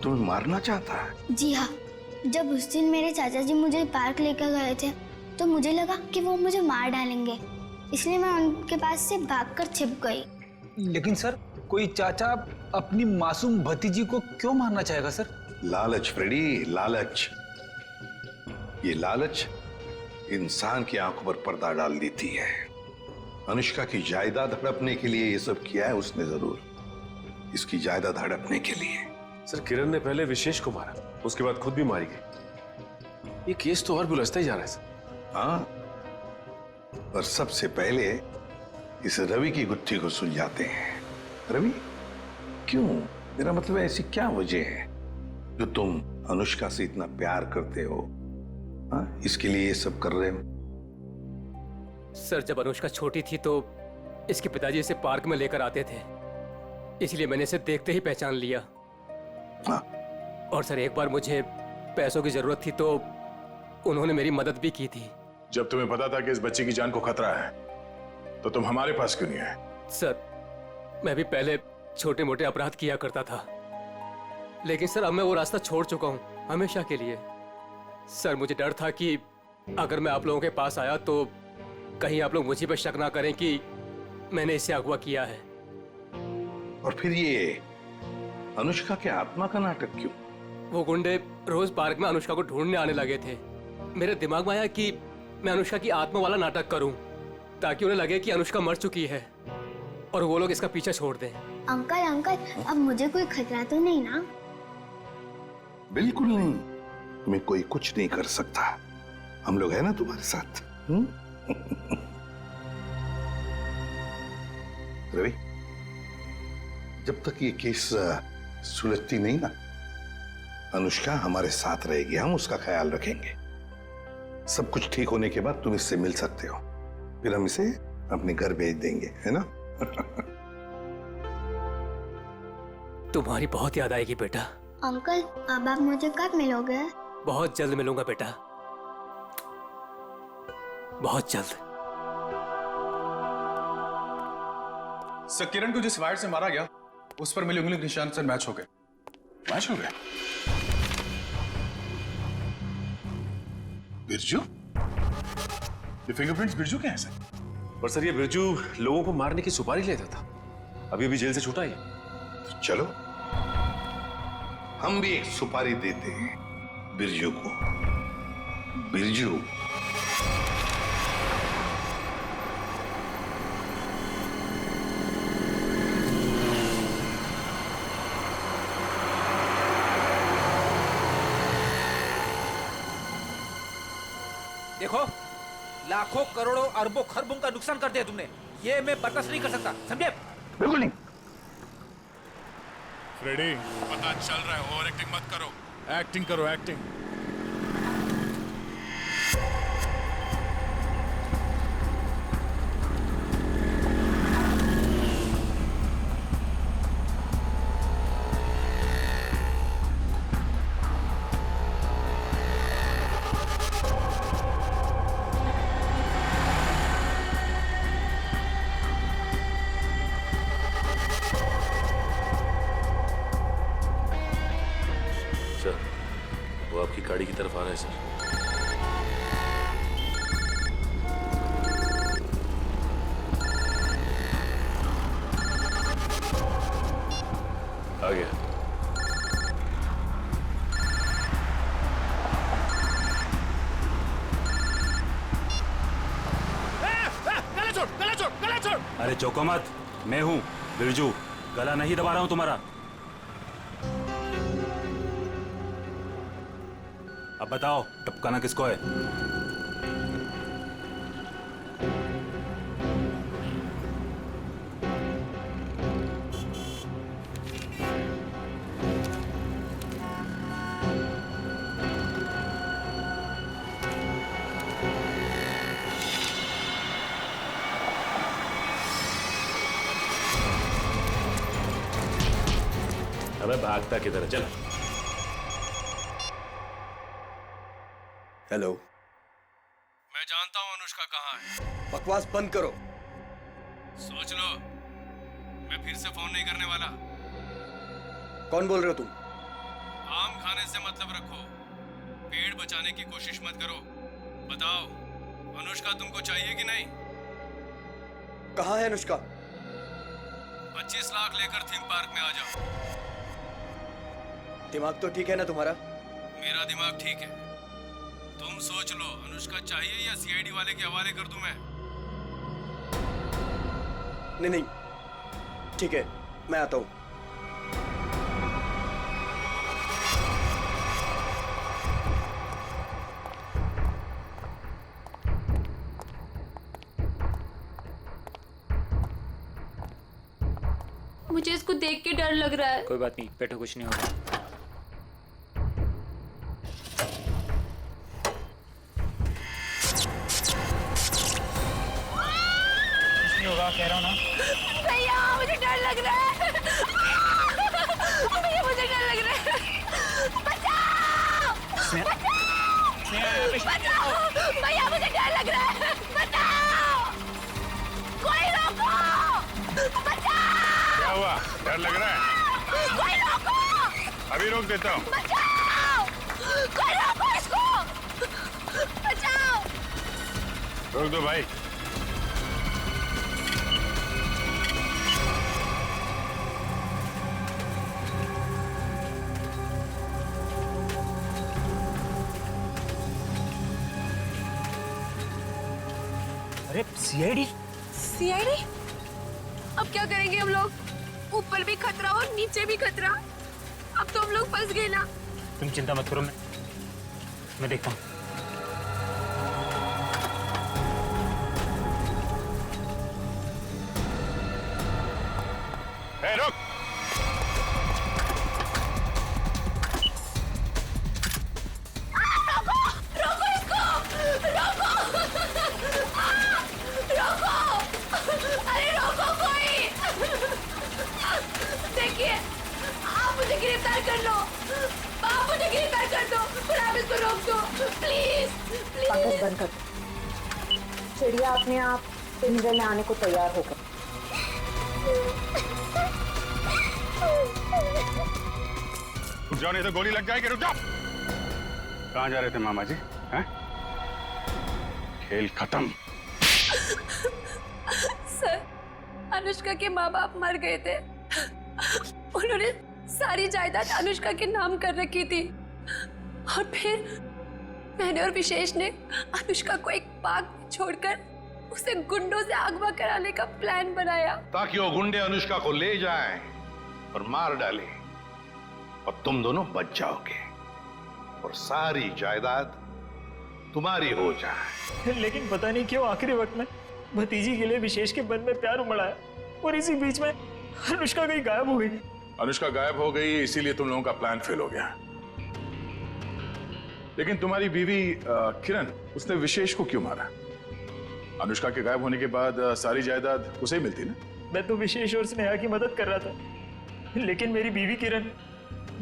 तुम्हें मारना चाहता है? जी हाँ, जब उस दिन मेरे चाचा जी मुझे पार्क लेकर गए थे तो मुझे लगा कि वो मुझे मार डालेंगे, इसलिए मैं उनके पास से भागकर छिप गई। लेकिन सर, कोई चाचा अपनी मासूम भतीजी को क्यों मारना चाहेगा सर? लालच फ्रेडी, लालच। ये लालच इंसान की आंखों पर पर्दा डाल देती है। अनुष्का की जायदाद हड़पने के लिए ये सब किया है उसने जरूर, इसकी जायदाद हड़पने के लिए। सर, किरण ने पहले विशेष को मारा, उसके बाद खुद भी मारी गई। ये केस तो और भी उलझता ही जा रहा है सर। हाँ, पर सबसे पहले इस रवि की गुत्थी को सुलझाते हैं। रवि, क्यों? मेरा मतलब है, ऐसी क्या वजह है जो तुम अनुष्का से इतना प्यार करते हो? हाँ, इसके लिए ये सब कर रहे हो? सर, जब अनुष्का छोटी थी तो इसके पिताजी इसे पार्क में लेकर आते थे, इसलिए मैंने इसे देखते ही पहचान लिया। हाँ। और सर, एक बार मुझे पैसों की जरूरत थी तो उन्होंने मेरी मदद भी की थी। जब तुम्हें पता था कि इस बच्चे की जान को खतरा है तो तुम हमारे पास क्यों नहीं आए? सर, मैं भी पहले छोटे मोटे अपराध किया करता था, लेकिन सर अब मैं वो रास्ता छोड़ चुका हूं हमेशा के लिए। सर, मुझे डर था कि अगर मैं आप लोगों के पास आया तो कहीं आप लोग मुझे पर शक ना करें कि मैंने इसे अगवा किया है। और फिर ये अनुष्का के आत्मा का नाटक क्यों? वो गुंडे रोज पार्क में अनुष्का को ढूंढने आने लगे थे। मेरे दिमाग में आया कि मैं अनुष्का की आत्मा वाला नाटक करूं ताकि उन्हें लगे कि अनुष्का मर चुकी है और वो लोग इसका पीछा छोड़ दें। अंकल अंकल, अब मुझे कोई खतरा तो नहीं ना? बिल्कुल नहीं, तुम्हें कोई कुछ नहीं कर सकता। हम लोग हैं ना तुम्हारे साथ। रवि, जब तक ये केस सुलझती नहीं ना, अनुष्का हमारे साथ रहेगी, हम उसका ख्याल रखेंगे। सब कुछ ठीक होने के बाद तुम इससे मिल सकते हो, फिर हम इसे अपने घर भेज देंगे, है ना? तुम्हारी बहुत याद आएगी बेटा। अंकल, अब आप मुझे कब मिलोगे? बहुत जल्द मिलूंगा बेटा, बहुत जल्द। सर, किरण को जिस वायर से मारा गया उस पर मिले उंगली के निशान सर मैच हो गए। मैच हो गए? बिरजू? ये फिंगरप्रिंट्स बिरजू के हैं सर? पर सर, ये बिरजू लोगों को मारने की सुपारी लेता था, अभी अभी जेल से छूटा ही। तो चलो हम भी एक सुपारी देते हैं बिरजू को। बिरजू, देखो, लाखों करोड़ों अरबों खरबों का नुकसान कर दिया तुमने, ये मैं बर्दाश्त नहीं कर सकता, समझे? बिल्कुल नहीं। फ्रेडी, पता चल रहा है, ओवर एक्टिंग मत करो, एक्टिंग करो, एक्टिंग। वो आपकी गाड़ी की तरफ आ रहा है सर। आ गया। गला छोड़। अरे चौको मत, मैं हूँ बिरजू, गला नहीं दबा रहा हूँ तुम्हारा। अब बताओ, टपकाना किसको है? अबे भागता किधर है, चल। हेलो। मैं जानता हूं अनुष्का कहाँ है। बकवास बंद करो। सोच लो, मैं फिर से फोन नहीं करने वाला। कौन बोल रहे हो तुम? आम खाने से मतलब रखो, पेड़ बचाने की कोशिश मत करो। बताओ, अनुष्का तुमको चाहिए कि नहीं? कहाँ है अनुष्का? 25 लाख लेकर थीम पार्क में आ जाओ। दिमाग तो ठीक है ना तुम्हारा? मेरा दिमाग ठीक है। तुम सोच लो, अनुष्का चाहिए या सीआईडी वाले के हवाले कर दूं मैं? नहीं, ठीक है, मैं आता हूं। मुझे इसको देख के डर लग रहा है। कोई बात नहीं, बैठो, कुछ नहीं होगा। कुछ नहीं होगा, कह रहा हूँ ना। भैया मुझे डर लग रहा है। भैया मुझे डर लग रहा है। बचाओ! बचाओ! भैया मुझे डर लग रहा है। बचाओ! कोई रोको! बचाओ! क्या हुआ? डर लग रहा है? कोई रोको! अभी रोक देता हूँ। बचाओ! कोई रोको इसको! बचाओ! रोक दो भाई। अरे सीआईडी? सीआईडी? अब क्या करेंगे हम लोग? ऊपर भी खतरा और नीचे भी खतरा। अब तो हम लोग फंस गए ना। तुम चिंता मत करो, मैं देखता हूँ। रुक! रोको! रोको इसको! रोको! रोको! अरे रोको कोई! देखिए, आप मुझे गिरफ्तार कर लो। आप मुझे गिरफ्तार कर दो, पर आप इसको रोक दो, प्लीज, प्लीज। पंकज बंद कर। चिड़िया अपने आप पिंजरे में आने को तैयार हो गई। रुक जाओ, नहीं तो गोली लग जाएगी। रुक जाओ। कहाँ जा रहे थे मामा जी? हैं? खेल खत्म। सर, अनुष्का के माँ बाप मर गए थे। उन्होंने सारी जायदाद अनुष्का के नाम कर रखी थी और फिर मैंने और विशेष ने अनुष्का को एक पार्क में छोड़कर उसे गुंडों से अगवा कराने का प्लान बनाया ताकि वो गुंडे अनुष्का को ले जाएं और मार डालें और तुम दोनों बच जाओगे और सारी जायदाद तुम्हारी हो जाए। लेकिन पता नहीं क्यों आखिरी वक्त में भतीजी के लिए विशेष के मन में प्यार उमड़ा है और इसी बीच में अनुष्का कहीं गायब हो गई। अनुष्का गायब हो गई, इसीलिए तुम लोगों का प्लान फेल हो गया। लेकिन तुम्हारी बीवी किरण, उसने विशेष को क्यों मारा? अनुष्का के गायब होने के बाद सारी जायदाद उसे ही मिलती ना। मैं तो विशेष और स्नेहा की मदद कर रहा था, लेकिन मेरी बीवी किरण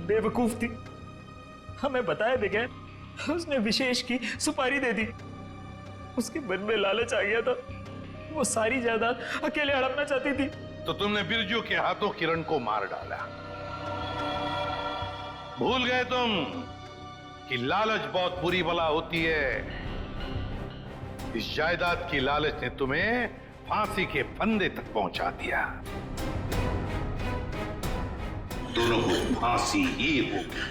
बेवकूफ थी। हमें बताया बगैर उसने विशेष की सुपारी दे दी। उसके मन में लालच आ गया था, वो सारी जायदाद अकेले हड़पना चाहती थी। तो तुमने बिरजू के हाथों किरण को मार डाला। भूल गए तुम कि लालच बहुत बुरी बला होती है। इस जायदाद की लालच ने तुम्हें फांसी के फंदे तक पहुंचा दिया। दोनों को फांसी ही होगी।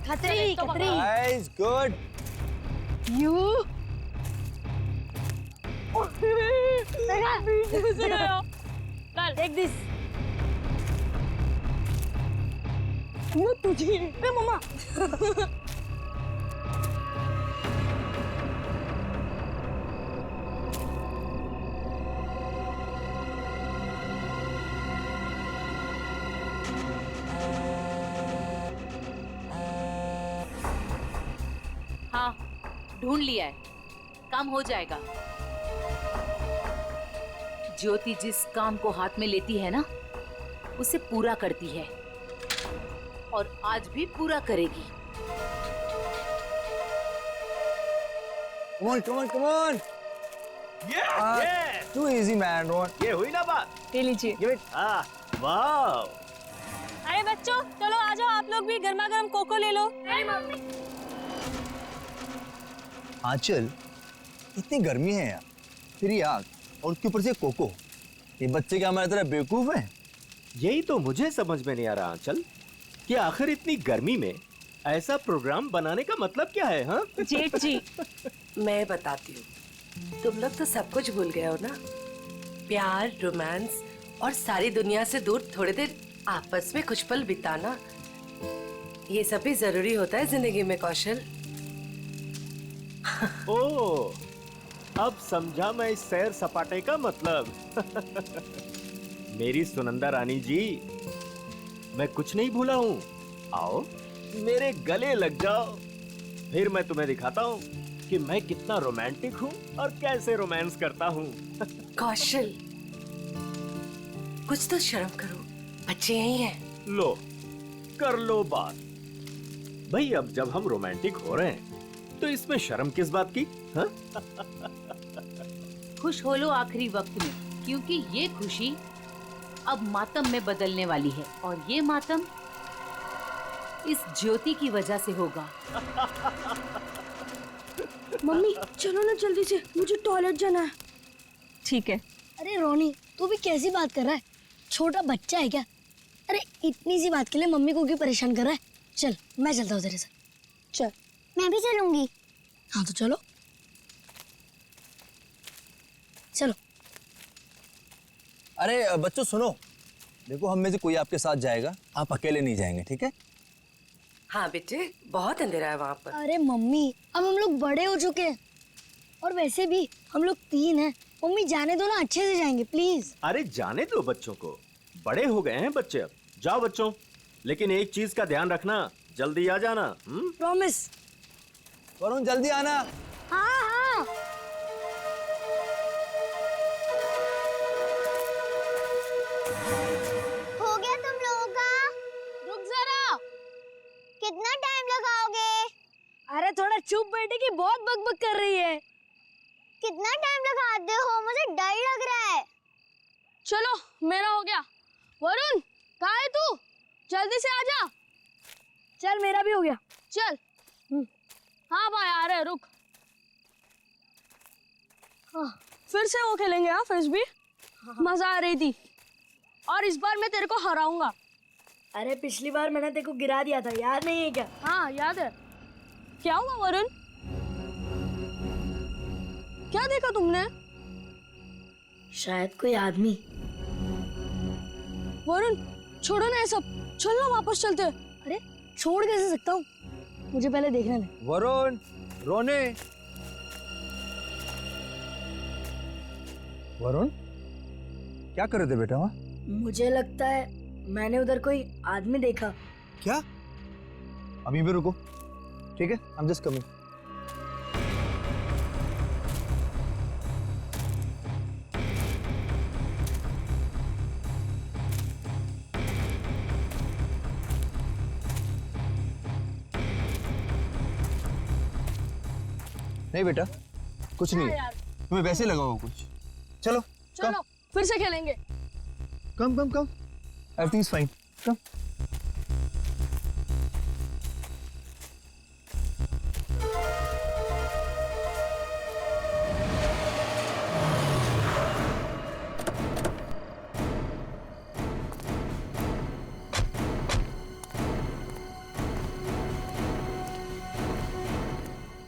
Khatri, Khatri. Nice, good. You? Take this. You तुझे? ए मम्मा। हाँ, ढूंढ लिया है, काम हो जाएगा। ज्योति जिस काम को हाथ में लेती है ना, उसे पूरा करती है और आज भी पूरा करेगी। Come on, come on, come on. Yeah. Too easy, man. Don't. ये हुई ना बात? ले लीजिए। Give it. वाह। अरे बच्चों, चलो आ जाओ, आप लोग भी गर्मा गर्म कोको ले लो। नहीं मम्मी। आंचल, इतनी गर्मी है यार, फिर ये आग और उसके ऊपर से कोको। ये बच्चे क्या हमारी तरह बेवकूफ हैं? यही तो मुझे समझ में नहीं आ रहा आंचल, कि आखिर इतनी गर्मी में ऐसा प्रोग्राम बनाने का मतलब क्या है? हाँ जेठ जी, मैं बताती हूँ। तुम लोग तो सब कुछ भूल गए हो ना। प्यार, रोमांस और सारी दुनिया से दूर थोड़ी देर आपस में कुछ पल बिताना, ये सब भी जरूरी होता है जिंदगी में, कौशल। ओह, अब समझा मैं इस सैर सपाटे का मतलब। मेरी सुनंदा रानी जी, मैं कुछ नहीं भूला हूँ। आओ मेरे गले लग जाओ, फिर मैं तुम्हें दिखाता हूँ कि मैं कितना रोमांटिक हूँ और कैसे रोमांस करता हूँ। कौशल, कुछ तो शर्म करो, बच्चे यही हैं। लो कर लो बात। भाई अब जब हम रोमांटिक हो रहे हैं तो इसमें शर्म किस बात की? हाँ? खुश हो लो आखिरी वक्त में, क्योंकि ये खुशी अब मातम में बदलने वाली है, और ये मातम इस ज्योति की वजह से होगा। मम्मी चलो ना जल्दी से, मुझे टॉयलेट जाना है। ठीक है। अरे रोनी, तू भी कैसी बात कर रहा है? छोटा बच्चा है क्या? अरे इतनी सी बात के लिए मम्मी को क्यों परेशान कर रहा है? चल मैं चलता हूँ तेरे से। चल। मैं भी चलूंगी। हाँ तो चलो चलो। अरे बच्चों सुनो, देखो हम में से कोई आपके साथ जाएगा, आप अकेले नहीं जाएंगे, ठीक है? हाँ बेटे, बहुत अंधेरा है वहाँ पर। अरे मम्मी, अब हम लोग बड़े हो चुके हैं, और वैसे भी हम लोग 3 हैं। मम्मी जाने दो ना, अच्छे से जाएंगे प्लीज। अरे जाने दो बच्चों को, बड़े हो गए हैं बच्चे अब। जाओ बच्चों, लेकिन एक चीज का ध्यान रखना, जल्दी आ जाना। प्रॉमिस। वरुण जल्दी आना। हाँ हाँ। हो गया तुम लोगों का? रुक जरा, कितना टाइम लगाओगे? अरे थोड़ा चुप बैठे की बहुत बकबक कर रही है। कितना टाइम लगाते हो? मुझे डर लग रहा है। चलो मेरा हो गया। वरुण कहाँ है तू? जल्दी से आजा। चल मेरा भी हो गया। चल। हाँ भाई आ रहे, रुक। हाँ फिर से वो खेलेंगे। हाँ फिर भी मजा आ रही थी, और इस बार मैं तेरे को हराऊंगा। अरे पिछली बार मैंने तेरे को गिरा दिया था, याद नहीं है क्या? हाँ याद है। क्या हुआ वरुण? क्या देखा तुमने? शायद कोई आदमी। वरुण छोड़ो ना ये सब, चलो वापस चलते हैं। अरे छोड़ कैसे सकता हूँ, मुझे पहले देखने दे। वरुण, रोने। वरुण क्या कर रहे थे बेटा वहाँ? मुझे लगता है मैंने उधर कोई आदमी देखा। क्या? अभी भी रुको, ठीक है? I'm just coming. नहीं बेटा, कुछ नहीं है, तुम्हें वैसे लगा होगा कुछ। चलो चलो फिर से खेलेंगे। कम कम कम, एवरीथिंग इज फाइन, कम।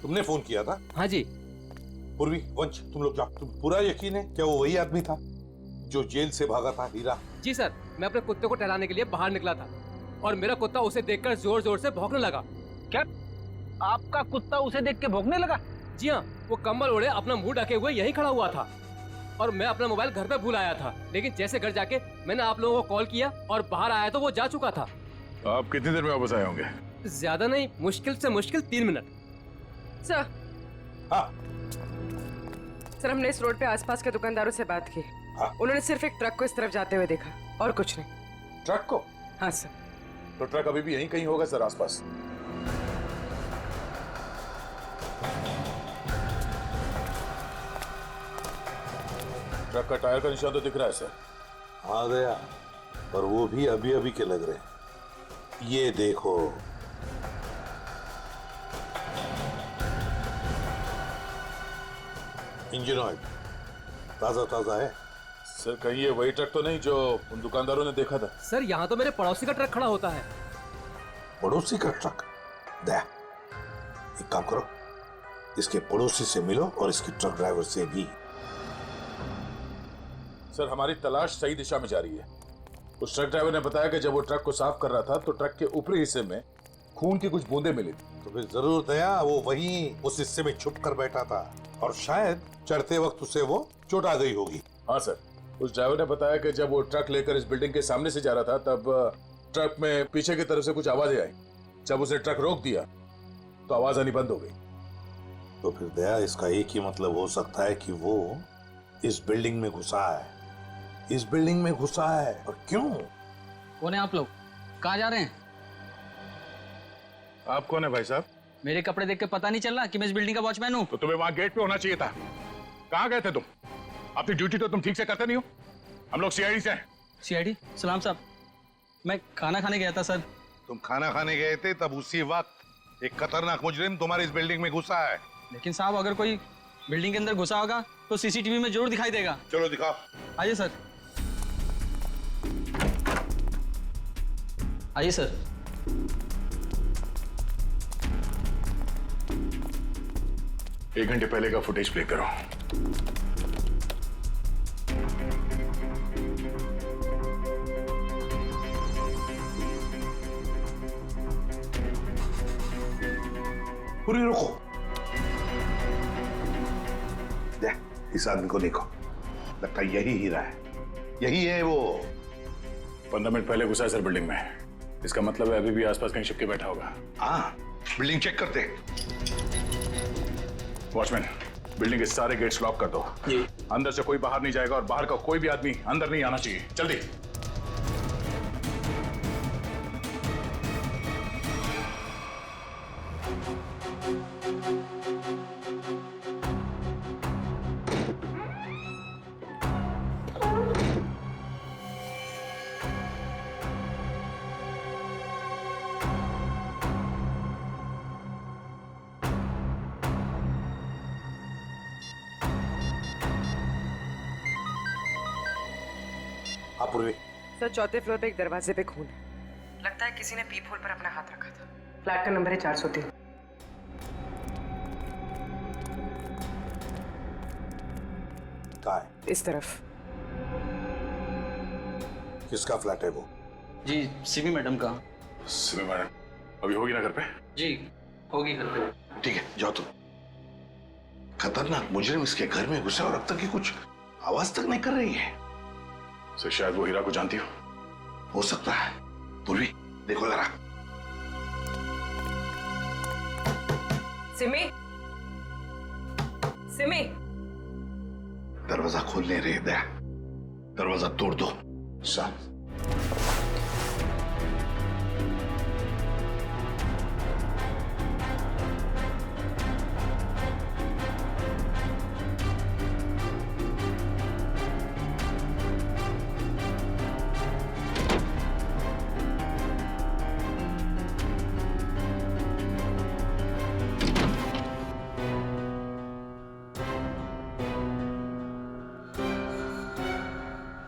तुमने फोन किया था? हाँ जी। पूर्वी, वंश, तुम लोग जाओ। तुम पूरा यकीन है क्या वो वही आदमी था जो जेल से भागा था? हीरा? जी सर, मैं अपने कुत्ते को टहलाने के लिए बाहर निकला था और मेरा कुत्ता उसे देखकर जोर जोर से भौंकने लगा। क्या आपका कुत्ता उसे देख के भौंकने लगा? जी हाँ, वो कंबल ओढ़े अपना मुंह ढके हुए यहीं खड़ा हुआ था, और मैं अपना मोबाइल घर पे भूल आया था। लेकिन जैसे घर जाके मैंने आप लोगों को कॉल किया और बाहर आया तो वो जा चुका था। आप कितनी देर में वापस आए होंगे? ज्यादा नहीं, मुश्किल से मुश्किल 3 मिनट। सर। हाँ सर, हमने इस रोड पे आसपास के दुकानदारों से बात की। हाँ? उन्होंने सिर्फ एक ट्रक को इस तरफ जाते हुए देखा और कुछ नहीं। ट्रक को? हाँ सर। तो ट्रक अभी भी यहीं कहीं होगा सर, आसपास। ट्रक का टायर का निशान तो दिख रहा है सर। आ गया, पर वो भी अभी अभी के लग रहे हैं। ये देखो, इंजन ऑयल ताजा ताजा है। सर कहीं ये वही ट्रक तो नहीं जो उन दुकानदारों ने देखा था? सर यहाँ तो मेरे पड़ोसी का ट्रक खड़ा होता है। पड़ोसी का ट्रक? दे, एक काम करो, इसके पड़ोसी से मिलो और इसके ट्रक ड्राइवर से भी। सर हमारी तलाश सही दिशा में जा रही है। उस ट्रक ड्राइवर ने बताया कि जब वो ट्रक को साफ कर रहा था तो ट्रक के ऊपरी हिस्से में खून की कुछ बूंदें मिली थी। तो फिर जरूर दया वो वहीं उस हिस्से में छुप कर बैठा था। और शायद चढ़ते वक्त उसे वो चोट आ गई होगी। हाँ सर, उस ड्राइवर ने बताया कि जब वो ट्रक लेकर इस बिल्डिंग के सामने से जा रहा था तब ट्रक में पीछे की तरफ से कुछ आवाजें आई। जब उसने ट्रक रोक दिया तो आवाज आनी बंद हो गई। तो फिर दया, इसका एक ही मतलब हो सकता है कि वो इस बिल्डिंग में घुसा है, इस बिल्डिंग में घुसा है। और क्यों? कौन है आप लोग? कहाँ जा रहे हैं? आप कौन है भाई साहब? मेरे कपड़े देख के पता नहीं चल रहा कि मैं इस बिल्डिंग का वॉचमैन हूँ? तो तुम्हें वहां गेट पे होना चाहिए था। कहाँ गए थे तुम? अपनी ड्यूटी तो तुम ठीक से करते नहीं हो। हम लोग सीआईडी से हैं। सीआईडी? सलाम साहब, मैं खाना खाने गया था सर। तुम खाना खाने गए थे, तब उसी वक्त एक खतरनाक मुजरिम तुम्हारे इस बिल्डिंग में घुसा है। लेकिन साहब, अगर कोई बिल्डिंग के अंदर घुसा होगा तो सीसीटीवी में जरूर दिखाई देगा। चलो दिखाओ। आइए सर, आइए सर। एक घंटे पहले का फुटेज प्ले करो। पूरी रुको। देख, इस आदमी को देखो, लगता है यही हीरा है। यही है वो। 15 मिनट पहले घुसा है सर बिल्डिंग में। इसका मतलब है अभी भी आसपास कहीं छिपके बैठा होगा। हाँ, बिल्डिंग चेक करते हैं। वॉचमैन, बिल्डिंग के सारे गेट्स लॉक कर दो। अंदर से कोई बाहर नहीं जाएगा और बाहर का कोई भी आदमी अंदर नहीं आना चाहिए। जल्दी। पूर्वी। सर, चौथे फ्लोर पे एक दरवाजे पे खून है। लगता है किसी ने पीप होल पर अपना हाथ रखा था। फ्लैट का नंबर है 403। कहाँ है? इस तरफ। किसका फ्लैट है वो? जी, सीबी मैडम का। सीबी मैडम अभी होगी ना घर पे? जी, होगी घर पे। ठीक है, जाओ तुम। खतरनाक मुजरिम इसके घर में घुसा और अब तक की कुछ आवाज तक नहीं कर रही है। सर, शायद वो हीरा को जानती हो सकता है। पूर्वी, देखो जरा। सिमी, सिमी, दरवाजा खोल नहीं रही दया। दरवाजा तोड़ दो। सर,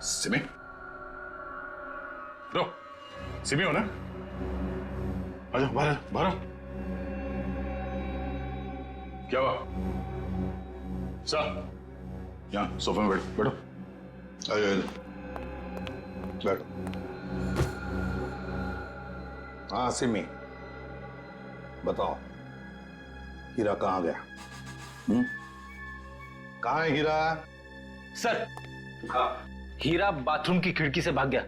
सिमी? रो, सिमी हो ना? आजा, बाहर बाहर। क्या हुआ? सर, यहाँ सोफे में बैठो। बैठो। बैठो। हाँ सिमी, बताओ, हीरा कहाँ गया? कहाँ है हीरा? सर, हीरा बाथरूम की खिड़की से भाग गया।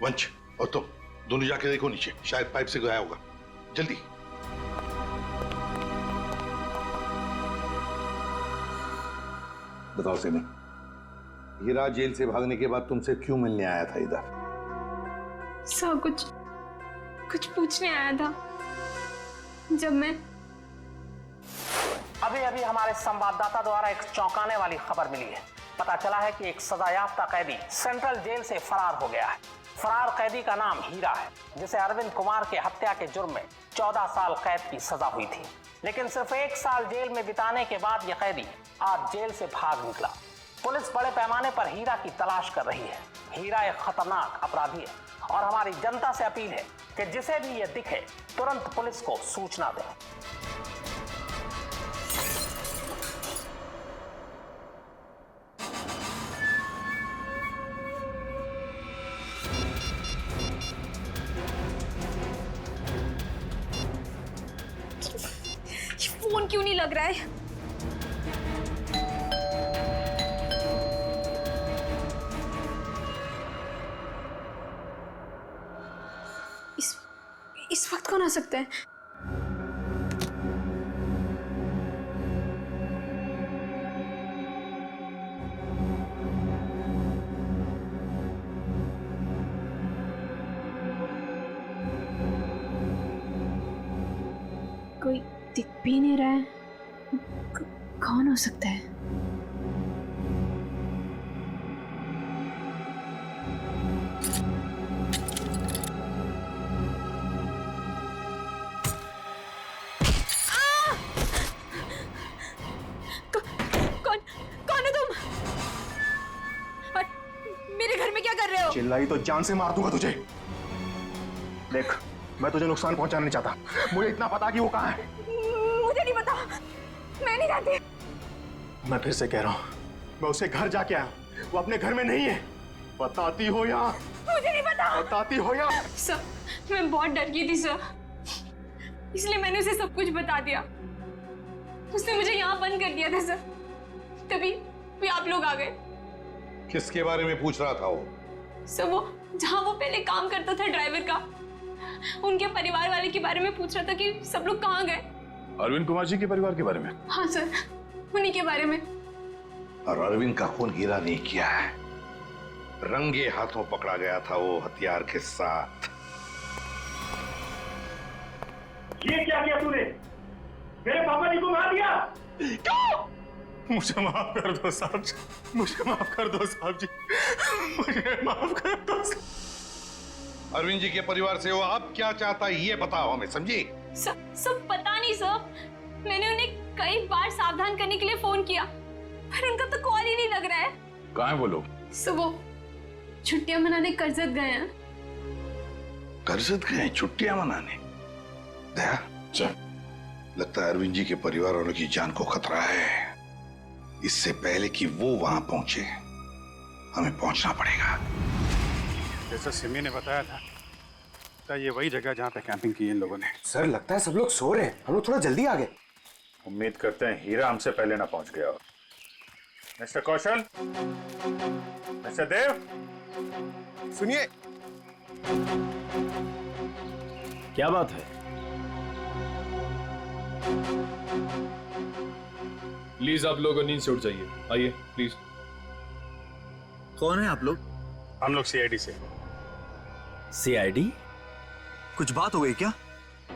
वंश और तुम दोनों जाके देखो नीचे, शायद पाइप से गया होगा। जल्दी। बताओ सिमी, हीरा जेल से भागने के बाद तुमसे क्यों मिलने आया था इधर? सर, कुछ पूछने आया था। जब मैं अभी हमारे संवाददाता द्वारा एक चौंकाने वाली खबर मिली है। पता चला है कि एक सजायाफ्ता कैदी सेंट्रल जेल से फरार हो गया है। फरार कैदी का नाम हीरा है, जिसे अरविंद कुमार के हत्या के जुर्म में 14 साल कैद की सजा हुई थी। लेकिन सिर्फ 1 साल जेल में बिताने के बाद यह कैदी आज जेल से भाग निकला। पुलिस बड़े पैमाने पर हीरा की तलाश कर रही है। हीरा एक खतरनाक अपराधी है और हमारी जनता से अपील है कि जिसे भी यह दिखे तुरंत पुलिस को सूचना दें। फोन क्यों नहीं लग रहा है? इस वक्त कौन आ सकता है? कोई दिख भी नहीं रहा है। कौन हो सकता है? चिल्लाई तो जान से मार दूंगा तुझे। देख, मैं तुझे नुकसान पहुंचाना नहीं चाहता। मुझे इतना पता कि वो कहाँ है। मुझे नहीं पता, मैं नहीं जानती। मैं फिर से कह रहा हूँ, मैं उसे घर जाके आया, वो अपने घर में नहीं है। बताती हो या? मुझे नहीं पता। बताती हो या? सर, मैं बहुत डर गई थी सर, इसलिए मैंने उसे सब कुछ बता दिया। उसने मुझे यहाँ बंद कर दिया था सर, तभी आप लोग आ गए। किसके बारे में पूछ रहा था वो? सर, वो जहाँ वो पहले काम करता था ड्राइवर का, उनके परिवार वाले के बारे में पूछ रहा था कि सब लोग कहाँ गए। अरविंद कुमार जी के परिवार के बारे में? हाँ सर, उन्हीं के बारे में। और अरविंद का खून हीरा नहीं किया है, रंगे हाथों पकड़ा गया था वो हथियार के साथ। ये क्या किया तूने? मेरे पापा जी को मार दिया। क्यों? मुझे माफ कर दो साहब जी, मुझे माफ कर दो साहब जी, मुझे माफ कर दो। अरविंद जी के परिवार से वो अब क्या चाहता है ये बताओ हमें, समझी? सब पता नहीं सर, मैंने उन्हें कई बार सावधान करने के लिए फोन किया, पर उनका तो कॉल ही नहीं लग रहा है। कहाँ है वो लोग? सर, वो छुट्टियां मनाने करजत गए हैं। करजत गए छुट्टियां मनाने? दया, चल, लगता है अरविंद जी के परिवार वालों की जान को खतरा है। इससे पहले कि वो वहां पहुंचे, हमें पहुंचना पड़ेगा। जैसा सिमी ने बताया था, तो ये वही जगह जहाँ पे कैंपिंग की इन लोगों ने। सर, लगता है सब लोग सो रहे हैं, हम लोग थोड़ा जल्दी आ गए। उम्मीद करते हैं हीरा हमसे पहले ना पहुंच गया हो। मिस्टर कौशल, मिस्टर देव, सुनिए। क्या बात है? प्लीज आप लोग नींद से उठ जाइए, आइए प्लीज। कौन है आप लोग? हम लोग सीआईडी से। सीआईडी? कुछ बात हो गई क्या?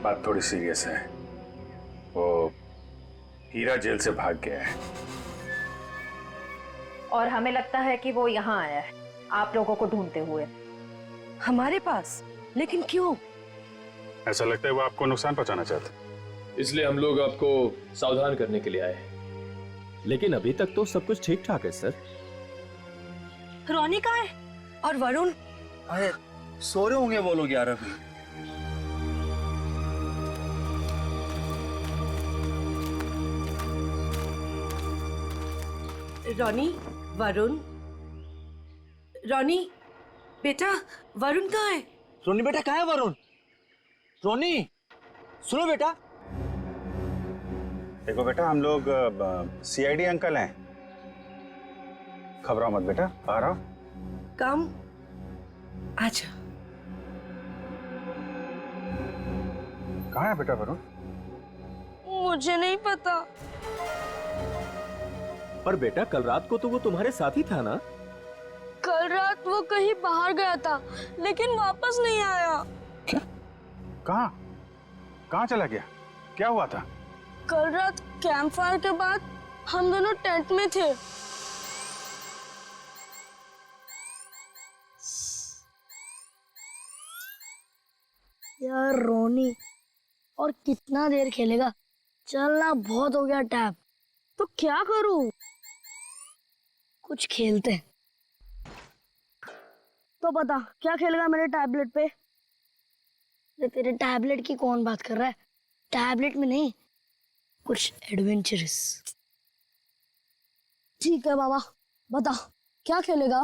बात थोड़ी सीरियस है। वो हीरा जेल से भाग गया है और हमें लगता है कि वो यहाँ आया है आप लोगों को ढूंढते हुए। हमारे पास? लेकिन क्यों? ऐसा लगता है वो आपको नुकसान पहुंचाना चाहता है, इसलिए हम लोग आपको सावधान करने के लिए आए हैं। लेकिन अभी तक तो सब कुछ ठीक ठाक है सर। रोनी कहाँ है? और वरुण? अरे सो रहे होंगे वो लोग यार अभी। रोनी, वरुण, रोनी बेटा, वरुण कहाँ है? रोनी बेटा कहाँ है वरुण? रोनी सुनो बेटा। देखो बेटा, हम लोग सीआईडी अंकल हैं, घबराओ मत बेटा, बाहर आओ। कम अच्छा। कहाँ है बेटा वरुण? मुझे नहीं पता। पर बेटा कल रात को तो वो तुम्हारे साथ ही था ना? कल रात वो कहीं बाहर गया था, लेकिन वापस नहीं आया। क्या? कहाँ? कहाँ चला गया? क्या हुआ था? कल रात कैंप फायर के बाद हम दोनों टेंट में थे। यार रोनी, और कितना देर खेलेगा? चलना बहुत हो गया टैब। तो क्या करूं? कुछ खेलते हैं। तो बता क्या खेलेगा मेरे टैबलेट पे? तेरे टैबलेट की कौन बात कर रहा है? टैबलेट में नहीं, कुछ एडवेंचरस। ठीक है बाबा, बता क्या खेलेगा?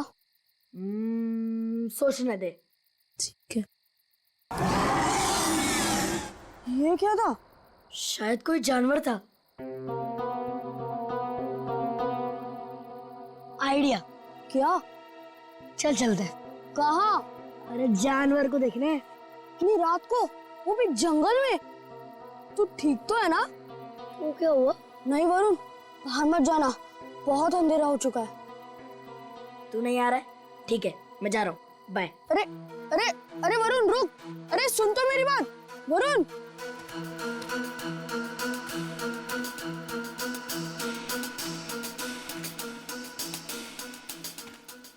सोचने दे। ठीक है। ये क्या था? शायद कोई जानवर था। आइडिया। क्या? चल चलते हैं। कहाँ? अरे जानवर को देखने। इतनी रात को, वो भी जंगल में। तू ठीक तो है ना? वो क्या हुआ? नहीं वरुण, बाहर मत जाना, बहुत अंधेरा हो चुका है। तू नहीं आ रहा है? ठीक है, मैं जा रहा हूँ, बाय। अरे अरे अरे वरुण रुक, अरे सुन तो मेरी बात वरुण।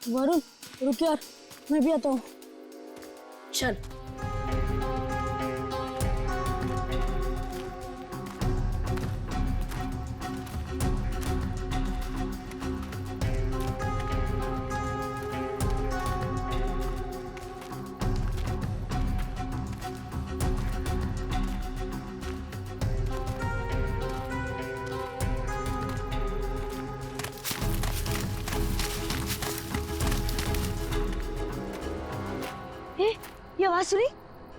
वरुण रुक यार, मैं भी आता हूँ। चल। ये आवाज सुनी?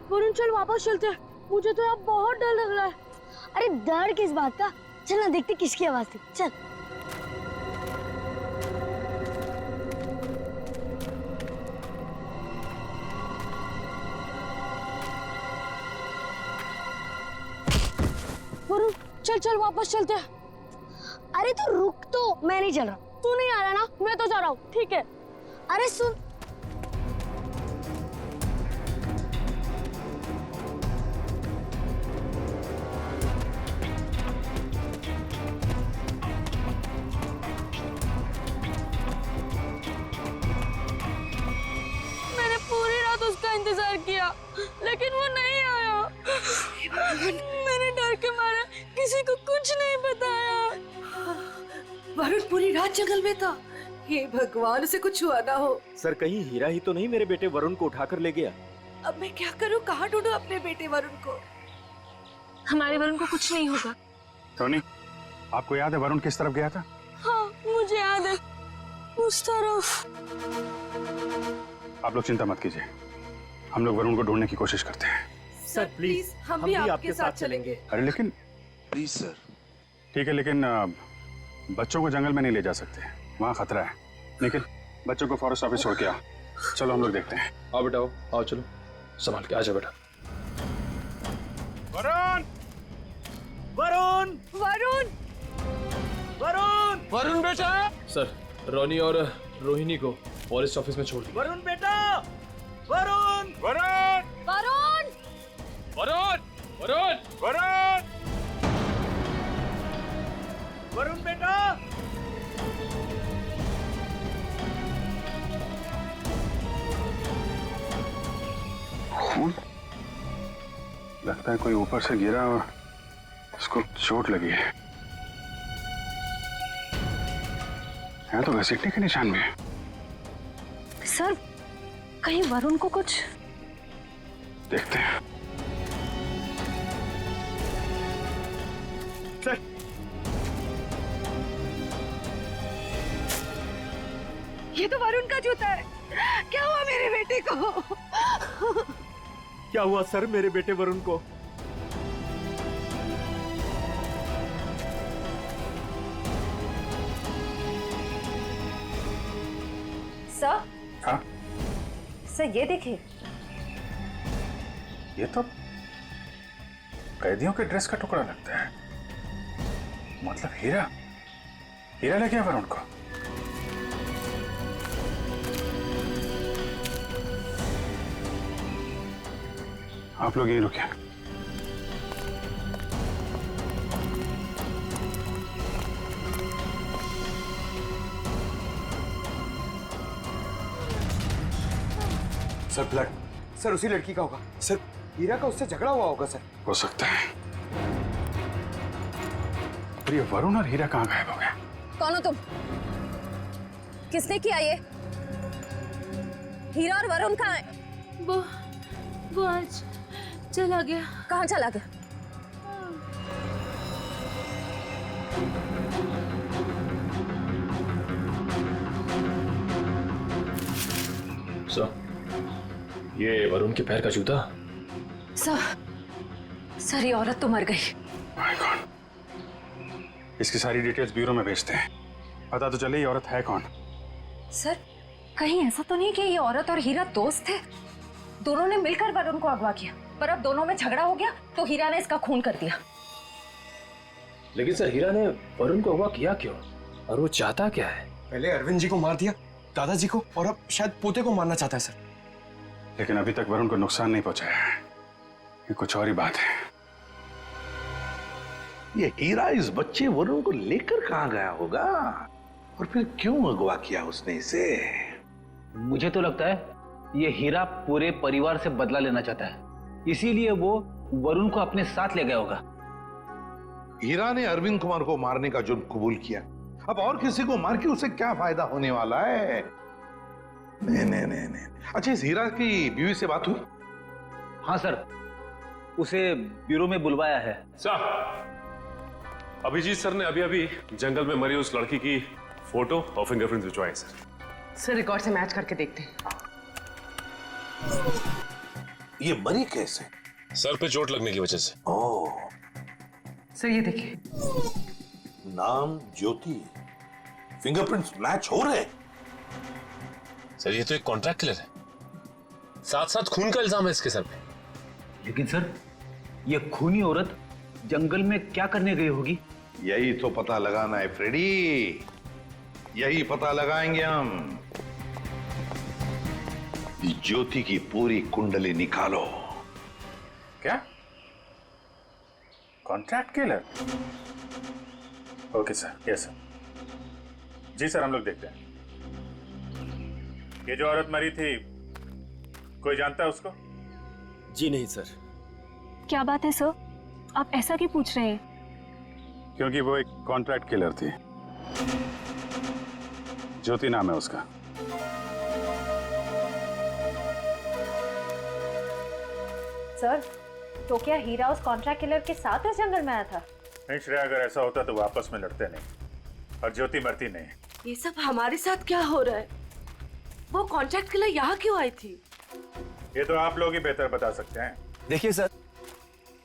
वरुण चल वापस चलते हैं, मुझे तो अब बहुत डर लग रहा है। अरे डर किस बात का? चल ना देखते किसकी आवाज थी, चल। वरुण चल चल वापस चलते हैं। अरे तो रुक तो, मैं नहीं चल रहा। तू नहीं आ रहा ना, मैं तो जा रहा हूँ, ठीक है? अरे सुन, उसका इंतजार किया लेकिन वो नहीं आया। मैंने डर के मारा किसी को कुछ नहीं बताया। वरुण पूरी रात जंगल में था। हे भगवान, उसे कुछ हुआ ना हो। सर कहीं हीरा ही तो नहीं मेरे बेटे वरुण को उठाकर ले गया? अब मैं क्या करूं, कहाँ ढूंढूं अपने बेटे वरुण को? हमारे वरुण को कुछ नहीं होगा। टोनी, आपको याद है वरुण किस तरफ गया था? हाँ मुझे याद है, उस तरफ। आप लोग चिंता मत कीजिए, हम लोग वरुण को ढूंढने की कोशिश करते हैं। सर प्लीज, हम भी आपके साथ चलेंगे। अरे लेकिन प्लीज सर। ठीक है, लेकिन बच्चों को जंगल में नहीं ले जा सकते, वहाँ खतरा है। निखिल, बच्चों को फॉरेस्ट ऑफिस छोड़ के आ। चलो हम लोग देखते हैं। आओ बेटा, आओ चलो, संभाल के आजा बेटा। वरुण! वरुण! वरुण! वरुण! वरुण बेटा! सर, रोनी और रोहिणी को फॉरेस्ट ऑफिस में छोड़ दिया। वरुण बेटा! वरुण! वरुण! वरुण! वरुण! वरुण! वरुण! वरुण बेटा! खून? लगता है कोई ऊपर से गिरा और उसको चोट लगी है। यहाँ तो घसीटने के निशान भी है। सर, कहीं वरुण को कुछ? देखते हैं। ये तो वरुण का जूता है। क्या हुआ मेरे बेटे को? क्या हुआ सर मेरे बेटे वरुण को? सर? हाँ? सर ये देखिए। ये तो कैदियों के ड्रेस का टुकड़ा लगता है। मतलब हीरा, हीरा ले गया वरुण को। आप लोग यहीं रुकिए। सर ब्लड, सर उसी लड़की का होगा। सर हीरा का उससे झगड़ा हुआ होगा सर। हो सकता है। पर ये वरुण और हीरा कहाँ गायब हो गए? कौन हो तुम? किसने किया ये? हीरा और वरुण कहाँ है? वो आज चला गया। कहाँ चला गया? सर, ये वरुण के पैर का जूता। सर ये औरत तो मर गई। My God. इसकी सारी डिटेल्स ब्यूरो में भेजते हैं। पता तो चले ये औरत है कौन। सर कहीं ऐसा तो नहीं कि ये औरत और हीरा दोस्त थे? दोनों ने मिलकर वरुण को अगवा किया, पर अब दोनों में झगड़ा हो गया तो हीरा ने इसका खून कर दिया। लेकिन सर हीरा ने वरुण को अगवा किया क्यों, और वो चाहता क्या है? पहले अरविंद जी को मार दिया, दादाजी को, और अब शायद पोते को मारना चाहता है सर। लेकिन अभी तक वरुण को नुकसान नहीं पहुंचाया है, ये कुछ और ही बात है। ये हीरा इस बच्चे वरुण को लेकर कहां गया होगा, और फिर क्यों अगवा किया उसने इसे? मुझे तो लगता है ये हीरा पूरे परिवार से बदला लेना चाहता है, इसीलिए वो वरुण को अपने साथ ले गया होगा। हीरा ने अरविंद कुमार को मारने का जुर्म कबूल किया, अब और किसी को मार के उसे क्या फायदा होने वाला है? नहीं नहीं नहीं नहीं। अच्छा, इस हीरा की बीवी से बात हुई? हाँ सर, उसे ब्यूरो में बुलवाया है। सर, अभिजीत सर ने अभी अभी जंगल में मरी उस लड़की की फोटो और फिंगरप्रिंट्स भिजवाए सर रिकॉर्ड से मैच करके देखते हैं। ये मरी कैसे? सर पे चोट लगने की वजह से। ओह, सर ये देखिए, नाम ज्योति, फिंगरप्रिंट्स मैच हो रहे। सर ये तो एक कॉन्ट्रैक्ट किलर है, साथ साथ खून का इल्जाम है इसके सर पे। लेकिन सर, ये खूनी औरत जंगल में क्या करने गई होगी? यही तो पता लगाना है फ्रेडी, यही पता लगाएंगे हम। ज्योति की पूरी कुंडली निकालो। क्या? Contract killer? Okay sir, yes sir. जी सर, हम लोग देखते हैं। ये जो औरत मरी थी, कोई जानता है उसको? जी नहीं सर। क्या बात है सर, आप ऐसा क्यों पूछ रहे हैं? क्योंकि वो एक कॉन्ट्रैक्ट किलर थी, ज्योति नाम है उसका। सर, तो क्या हीरा उस कॉन्ट्रैक्ट किलर के साथ इस जंगल में आया था? नहीं श्रेया, अगर ऐसा होता तो वापस में लड़ते नहीं, और ज्योति मरती नहीं। ये सब हमारे साथ क्या हो रहा है? वो कॉन्ट्रैक्ट किलर यहाँ क्यों आई थी? ये तो आप लोग ही बेहतर बता सकते हैं। देखिए सर,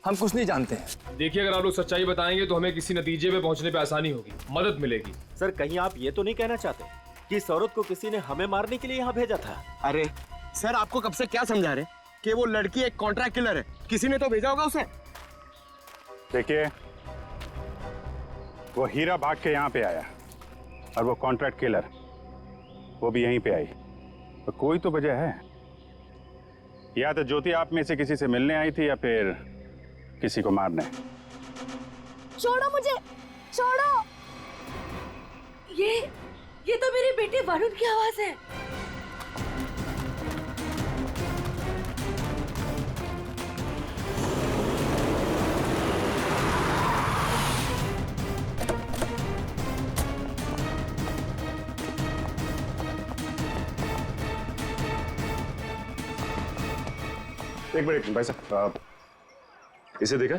हम कुछ नहीं जानते हैं। देखिए, अगर आप लोग सच्चाई बताएंगे तो हमें किसी नतीजे पे पहुंचने पे आसानी होगी, मदद मिलेगी। सर कहीं आप ये तो नहीं कहना चाहते कि इस औरत को किसी ने हमें मारने के लिए यहाँ भेजा था? अरे सर, आपको कब से क्या समझा रहे कि वो लड़की एक कॉन्ट्रैक्ट किलर है? किसी ने तो भेजा होगा उसे। देखिए, वो हीरा भाग के यहाँ पे आया, और वो कॉन्ट्रैक्ट किलर वो भी यहीं पे आई, तो कोई तो वजह है। या तो ज्योति आप में से किसी से मिलने आई थी, या फिर किसी को मारने। छोड़ो मुझे, छोड़ो। ये तो मेरे बेटे वरुण की आवाज है। एक मिनट भाई साहब, इसे देखा?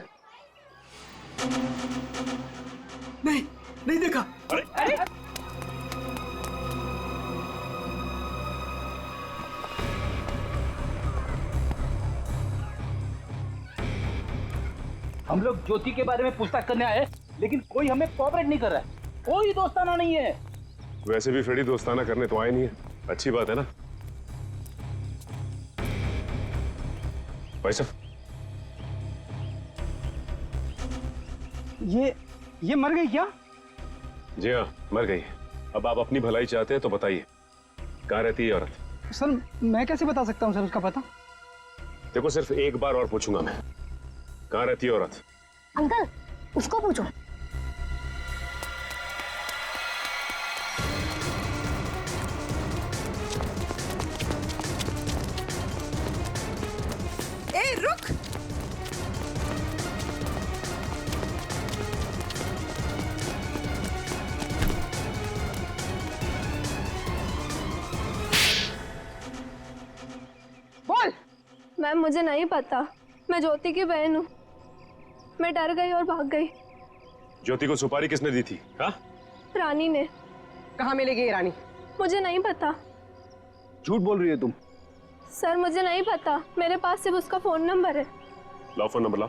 नहीं देखा। अरे हम लोग ज्योति के बारे में पूछताछ करने आए, लेकिन कोई हमें कोऑपरेट नहीं कर रहा है, कोई दोस्ताना नहीं है। वैसे भी फ्रेडी दोस्ताना करने तो आए नहीं है, अच्छी बात है ना भाई साहब। ये मर गई क्या? जी हाँ, मर गई। अब आप अपनी भलाई चाहते हैं तो बताइए, कहाँ रहती है औरत? सर मैं कैसे बता सकता हूँ सर उसका पता? देखो, सिर्फ एक बार और पूछूंगा मैं, कहाँ रहती है औरत? अंकल, उसको पूछो। ए रुक! बोल। मैम मुझे नहीं पता, मैं ज्योति की बहन हूँ। मैं डर गई और भाग गई। ज्योति को सुपारी किसने दी थी? हाँ? रानी ने। कहाँ मिलेगी ये रानी? मुझे नहीं पता। झूठ बोल रही हो तुम। सर मुझे नहीं पता, मेरे पास सिर्फ उसका फोन नंबर है। लाओ फोन नंबर लाओ।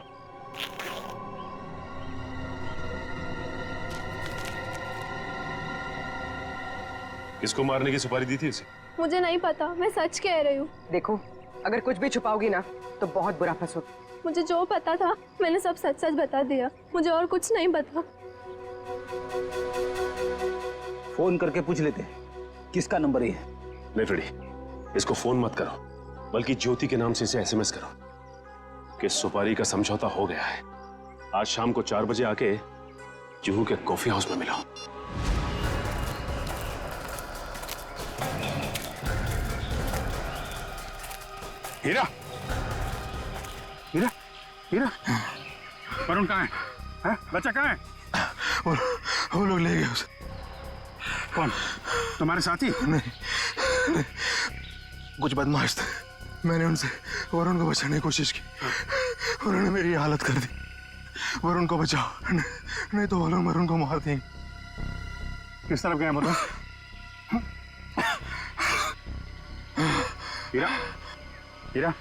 किसको मारने की सुपारी दी थी उसे? मुझे नहीं पता, मैं सच कह रही हूँ। देखो, अगर कुछ भी छुपाओगी ना तो बहुत बुरा फंसोगी। मुझे जो पता था मैंने सब सच सच बता दिया, मुझे और कुछ नहीं पता। फोन करके पूछ लेते किसका नंबर है। नहीं फ्रेडी, इसको फोन मत करो, बल्कि ज्योति के नाम से इसे एसएमएस करो कि सुपारी का समझौता हो गया है। आज शाम को 4 बजे आके जुहू के कॉफी हाउस में मिलो। हीरा, हीरा, हीरा, वरुण कहाँ है? बच्चा कहाँ है? वो लोग ले गए उसे। कौन? तुम्हारे साथी? नहीं, कुछ बदमाश थे। मैंने उनसे वरुण को बचाने की कोशिश की, उन्होंने मेरी हालत कर दी। वरुण को बचाओ, नहीं तो वो लोग वरुण को मार देंगे। किस तरफ गए मतलब? हीरा, हीरा,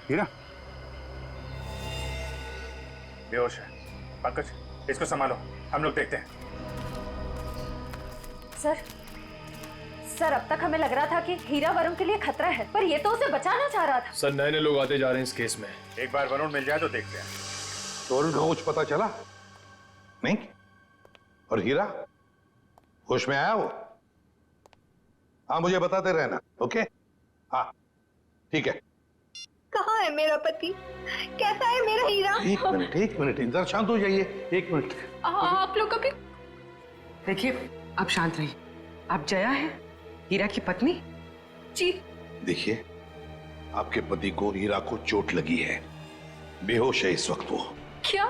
हीरा, बेहोश है। पंकज, इसको संभालो, हम लोग देखते हैं। सर अब तक हमें लग रहा था कि हीरा वरुण के लिए खतरा है, पर ये तो उसे बचाना चाह रहा था। सर, नए लोग आते जा रहे हैं इस केस में। एक बार वरुण मिल जाए तो देखते हैं। तो वरुण को कुछ पता चला नहीं? और हीरा होश में आया वो? हाँ, मुझे बताते रहना। ओके, हाँ ठीक है। कहाँ है मेरा पति? कैसा है मेरा हीरा? एक मिनट इंतजार, शांत हो जाइए। 1 मिनट। आप लोग कभी देखिए, आप शांत रहिए। आप जया है, हीरा की पत्नी? जी। देखिए, आपके पति को हीरा को चोट लगी है, बेहोश है इस वक्त वो। क्या?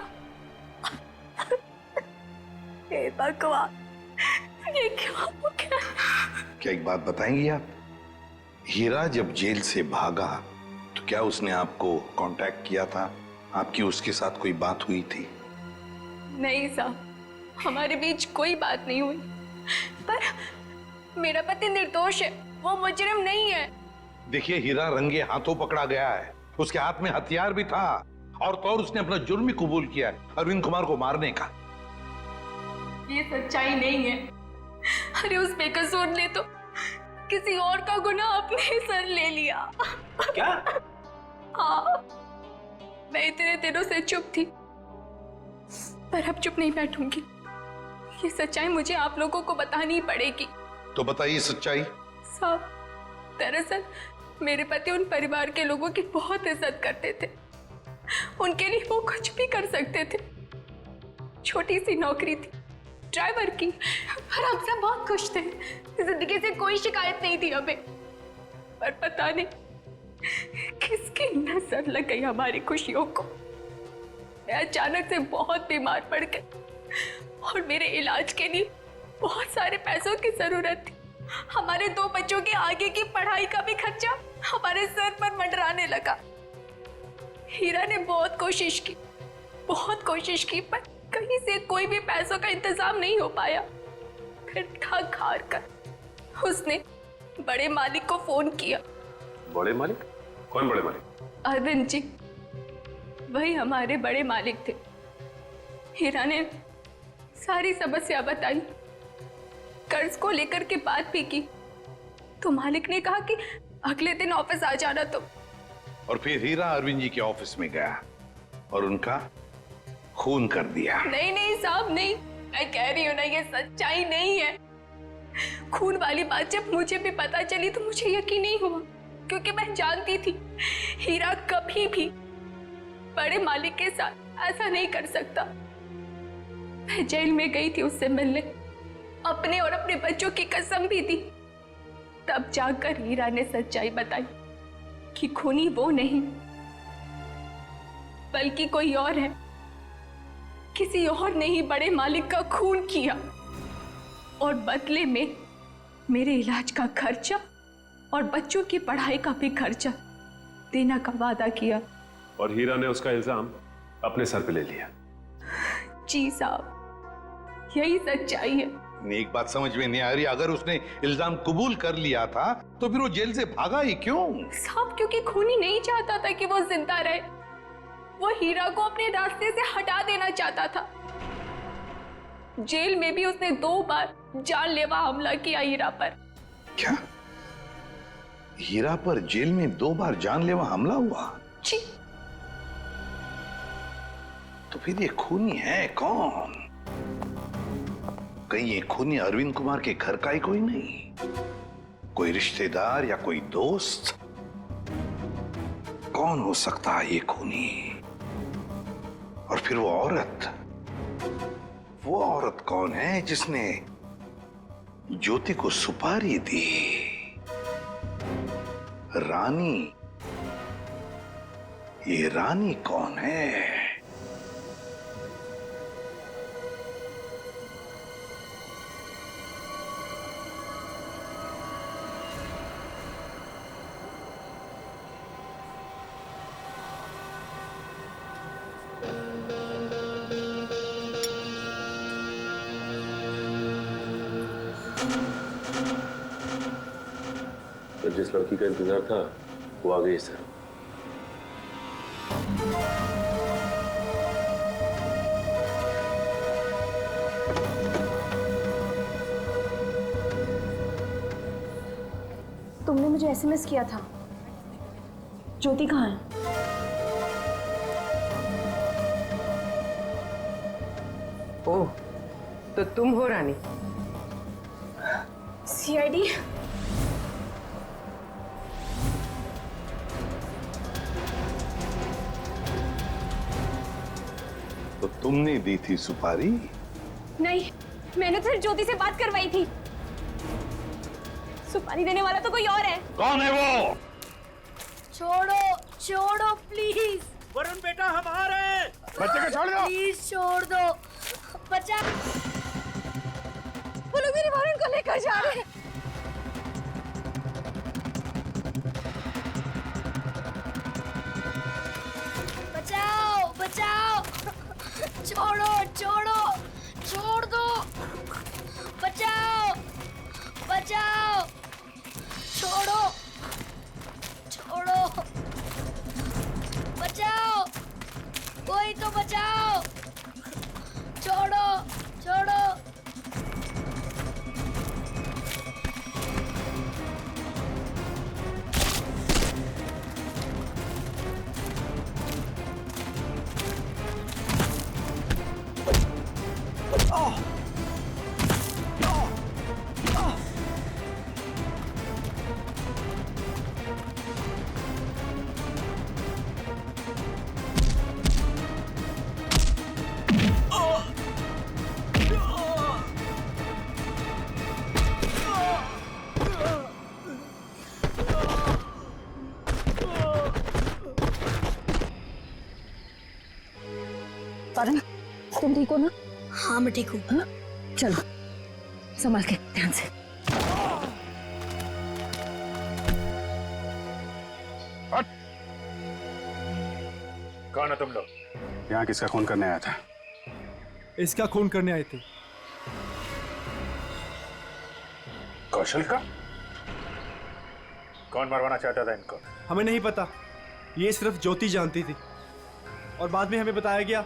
हे भगवान, ये क्या हो गया? क्या एक बात बताएंगी आप? हीरा जब जेल से भागा तो क्या उसने आपको कांटेक्ट किया था? आपकी उसके साथ कोई बात हुई थी? नहीं साहब, हमारे बीच कोई बात नहीं हुई। पर मेरा पति निर्दोष है, वो मुजरिम नहीं है। देखिए, हीरा रंगे हाथों पकड़ा गया है, उसके हाथ में हथियार भी था, और तो और उसने अपना जुर्म भी कबूल किया है, अरविंद कुमार को मारने का। ये सच्चाई नहीं है। अरे उस बेकसूर ने तो किसी और का गुनाह अपने सर ले लिया। क्या? हाँ, मैं इतने दिनों से चुप थी, पर अब चुप नहीं बैठूंगी। ये सच्चाई मुझे आप लोगों को बतानी पड़ेगी। तो बताइए सच्चाई। साहब, दरअसल मेरे पति उन परिवार के लोगों की बहुत इज्जत करते थे, उनके लिए वो कुछ भी कर सकते थे। छोटी सी नौकरी थी, ड्राइवर की, पर हम सब बहुत खुश थे। जिंदगी से कोई शिकायत नहीं थी हमें। पर पता नहीं किसकी नजर लग गई हमारी खुशियों को। मैं अचानक से बहुत बीमार पड़ गई और मेरे इलाज के लिए बहुत सारे पैसों की जरूरत थी। हमारे 2 बच्चों के आगे की पढ़ाई का भी खर्चा हमारे सर पर मंडराने लगा। हीरा ने बहुत कोशिश की, पर कहीं से कोई भी पैसों का इंतजाम नहीं हो पाया। फिर थक हार कर उसने बड़े मालिक को फोन किया। बड़े मालिक? कौन बड़े मालिक? अरविंद जी, वही हमारे बड़े मालिक थे। हीरा ने सारी समस्या बताई, कर्ज को लेकर के बात भी की, तो मालिक ने कहा कि अगले दिन ऑफिस आ जाना। तो और फिर हीरा अरविंद जी के ऑफिस में गया और उनका खून कर दिया। नहीं साहब, नहीं, मैं कह रही हूँ ना, ये सच्चाई नहीं है। खून वाली बात जब मुझे भी पता चली तो मुझे यकीन नहीं हुआ, क्योंकि मैं जानती थी हीरा कभी भी बड़े मालिक के साथ ऐसा नहीं कर सकता। मैं जेल में गई थी उससे मिलने, अपने और अपने बच्चों की कसम भी दी। तब जाकर हीरा ने सच्चाई बताई कि खूनी वो नहीं बल्कि कोई और है। किसी और ने ही बड़े मालिक का खून किया और बदले में मेरे इलाज का खर्चा और बच्चों की पढ़ाई का भी खर्चा देने का वादा किया। और हीरा ने उसका इल्जाम अपने सर पे ले लिया। जी साहब, यही सच्चाई है। एक बात समझ में नहीं आ रही, अगर उसने इल्जाम कबूल कर लिया था तो फिर वो जेल से भागा ही क्यों? साहब, क्योंकि खूनी नहीं चाहता था कि वो जिंदा रहे। वो हीरा को अपने रास्ते से हटा देना चाहता था। जेल में भी उसने 2 बार जानलेवा हमला किया हीरा पर। क्या? हीरा पर जेल में 2 बार जानलेवा हमला हुआ? जी। तो फिर ये खूनी है कौन? कहीं ये खूनी अरविंद कुमार के घर का ही कोई नहीं? कोई रिश्तेदार या कोई दोस्त? कौन हो सकता है ये खूनी? और फिर वो औरत कौन है जिसने ज्योति को सुपारी दी? रानी। ये रानी कौन है? जिस लड़की का इंतजार था वो आ गई सर। तुमने मुझे एसएमएस किया था। ज्योति कहाँ है? ओह, तो तुम हो रानी? सीआईडी? तो तुमने दी थी सुपारी? नहीं, मैंने तो ज्योति से बात करवाई थी। सुपारी देने वाला तो कोई और है। कौन है वो? छोड़ो छोड़ो प्लीज। वरुण बेटा हम आ रहे हैं। बच्चे को छोड़ दो। प्लीज छोड़ दो। बच्चा। वो लोग मेरे वरुण को लेकर जा रहे हैं। बचाओ बचाओ। छोड़ो छोड़ो छोड़ दो। बचाओ बचाओ। छोड़ो छोड़ो। बचाओ, कोई तो बचाओ। छोड़ो छोड़ो। वरुण, तुम ठीक हो ना? हाँ मैं ठीक हूँ। हाँ? चलो संभाल के, ध्यान से। कौन है तुम लोग? यहाँ किसका खून करने आया था? इसका खून करने आए थे। कौशल का? कौन मरवाना चाहता था इनको? हमें नहीं पता, ये सिर्फ ज्योति जानती थी और बाद में हमें बताया गया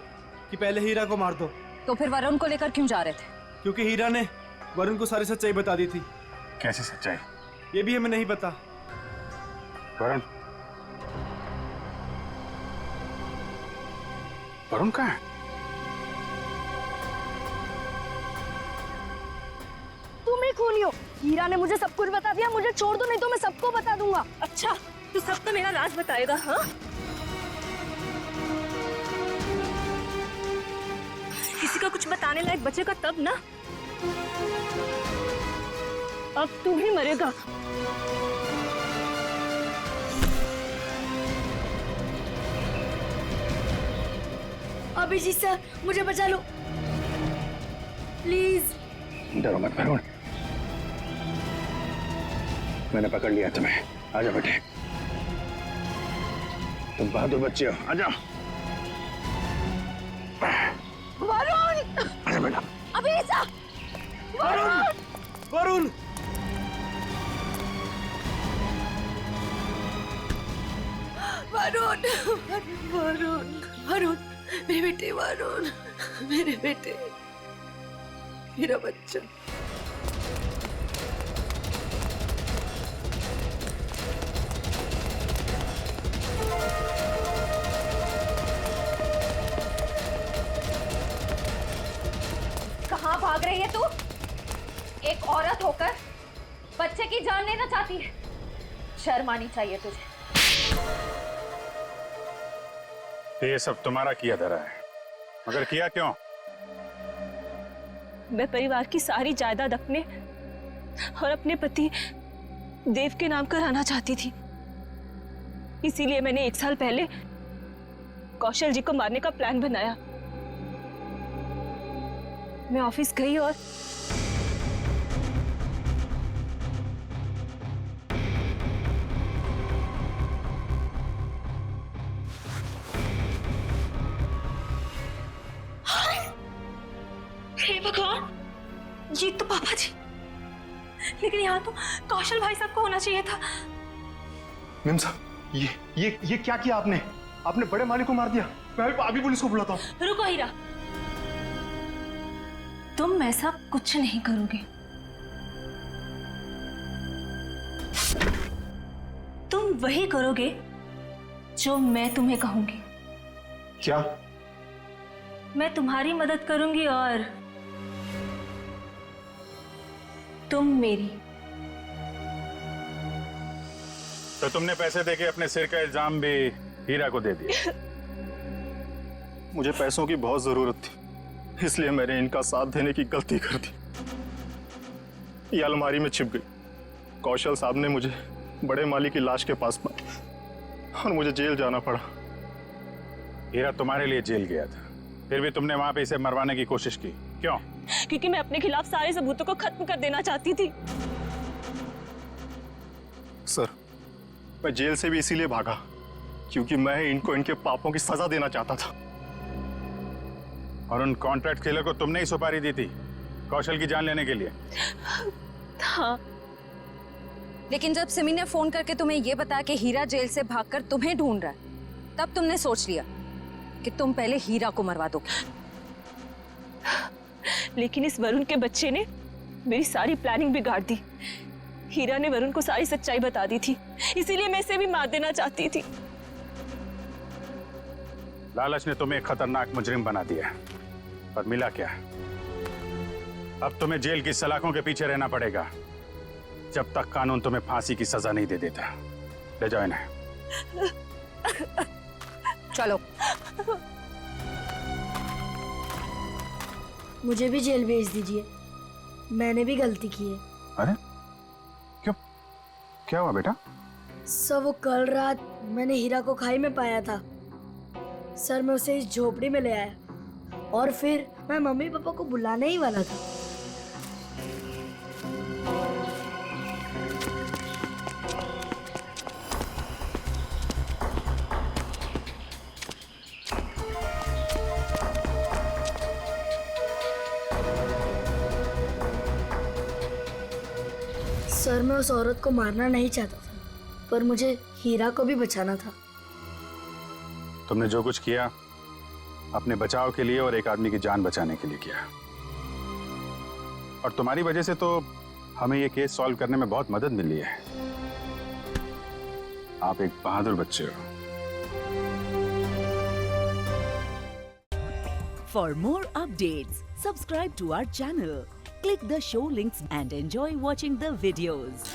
कि पहले हीरा को मार दो। तो फिर वरुण को लेकर क्यों जा रहे थे? क्योंकि हीरा ने वरुण को सारी सच्चाई बता दी थी। कैसी सच्चाई? ये भी हमें नहीं पता। वरुण? वरुण कहाँ है? तुम ही खूनी हो। हीरा ने मुझे सब कुछ बता दिया। मुझे छोड़ दो, नहीं तो मैं सबको बता दूंगा। अच्छा, तू सब तो मेरा राज बताएगा? हाँ, किसी का कुछ बताने लायक बचेगा तब ना। अब तू ही मरेगा। अभिजीत सर, मुझे बचा लो प्लीज। डरो मत वरुण, मैंने पकड़ लिया तुम्हें। आ जाओ बेटे, तुम बहादुर बच्चे हो, आ जाओ। वरुण! आ जाओ बेटा। अभिजीत! वरुण! वरुण! वरुण! वरुण! वरुण! मेरे बेटे वरुण! मेरे बेटे! मेरा बच्चा। कहाँ भाग रही है तू? एक औरत होकर बच्चे की जान लेना चाहती है। शर्म आनी चाहिए तुझे। ये सब तुम्हारा किया धरा है, मगर किया क्यों? मैं परिवार की सारी जायदाद अपने और अपने पति देव के नाम कराना चाहती थी। इसीलिए मैंने 1 साल पहले कौशल जी को मारने का प्लान बनाया। मैं ऑफिस गई और हे भगवान, ये तो पापा जी। लेकिन यहाँ तो कौशल भाई साहब को होना चाहिए था। मेम साहब, ये क्या किया आपने? आपने बड़े मालिक को मार दिया। मैं अभी पुलिस को बुलाता हूँ। रुको हीरा, तुम ऐसा कुछ नहीं करोगे। तुम वही करोगे जो मैं तुम्हें कहूंगी। क्या? मैं तुम्हारी मदद करूंगी और तुम मेरी। तो तुमने पैसे देके अपने सिर का इल्जाम भी हीरा को दे दिया। मुझे पैसों की बहुत जरूरत थी, इसलिए मैंने इनका साथ देने की गलती कर दी। ये अलमारी में छिप गई। कौशल साहब ने मुझे बड़े माली की लाश के पास पाया और मुझे जेल जाना पड़ा। हीरा तुम्हारे लिए जेल गया था, फिर भी तुमने वहां पे इसे मरवाने की कोशिश की, क्यों? क्योंकि मैं अपने खिलाफ सारे सबूतों को खत्म कर देना चाहती थी। सर, मैं जेल से भी इसीलिए भागा क्योंकि मैं इनको इनके पापों की सजा देना चाहता था। और उन कॉन्ट्रैक्ट किलर को तुमने ही सुपारी दी थी कौशल की जान लेने के लिए? हाँ। लेकिन जब सिमी ने फोन करके तुम्हें यह बताया कि हीरा जेल से भागकर तुम्हें ढूंढ रहा है, तब तुमने सोच लिया कि तुम पहले हीरा को मरवा दो। लेकिन इस वरुण के बच्चे ने मेरी सारी प्लानिंग बिगाड़ दी। हीरा ने वरुण को सारी सच्चाई बता दी थी, इसीलिए मैं इसे भी मार देना चाहती थी। लालच ने तुम्हें एक खतरनाक मुजरिम बना दिया, पर मिला क्या? अब तुम्हें जेल की सलाखों के पीछे रहना पड़ेगा जब तक कानून तुम्हें फांसी की सजा नहीं दे देता। ले जाओ इन्हें। चलो। मुझे भी जेल भेज दीजिए, मैंने भी गलती की है। अरे क्यों, क्या हुआ बेटा? सर, वो कल रात मैंने हीरा को खाई में पाया था। सर, मैं उसे इस झोपड़ी में ले आया और फिर मैं मम्मी पापा को बुलाने ही वाला था। सर, मैं उस औरत को मारना नहीं चाहता था, पर मुझे हीरा को भी बचाना था। तुमने जो कुछ किया अपने बचाव के लिए और एक आदमी की जान बचाने के लिए किया, और तुम्हारी वजह से तो हमें ये केस सॉल्व करने में बहुत मदद मिली है। आप एक बहादुर बच्चे हो। For more updates, subscribe to our channel, click the show links and enjoy watching the videos.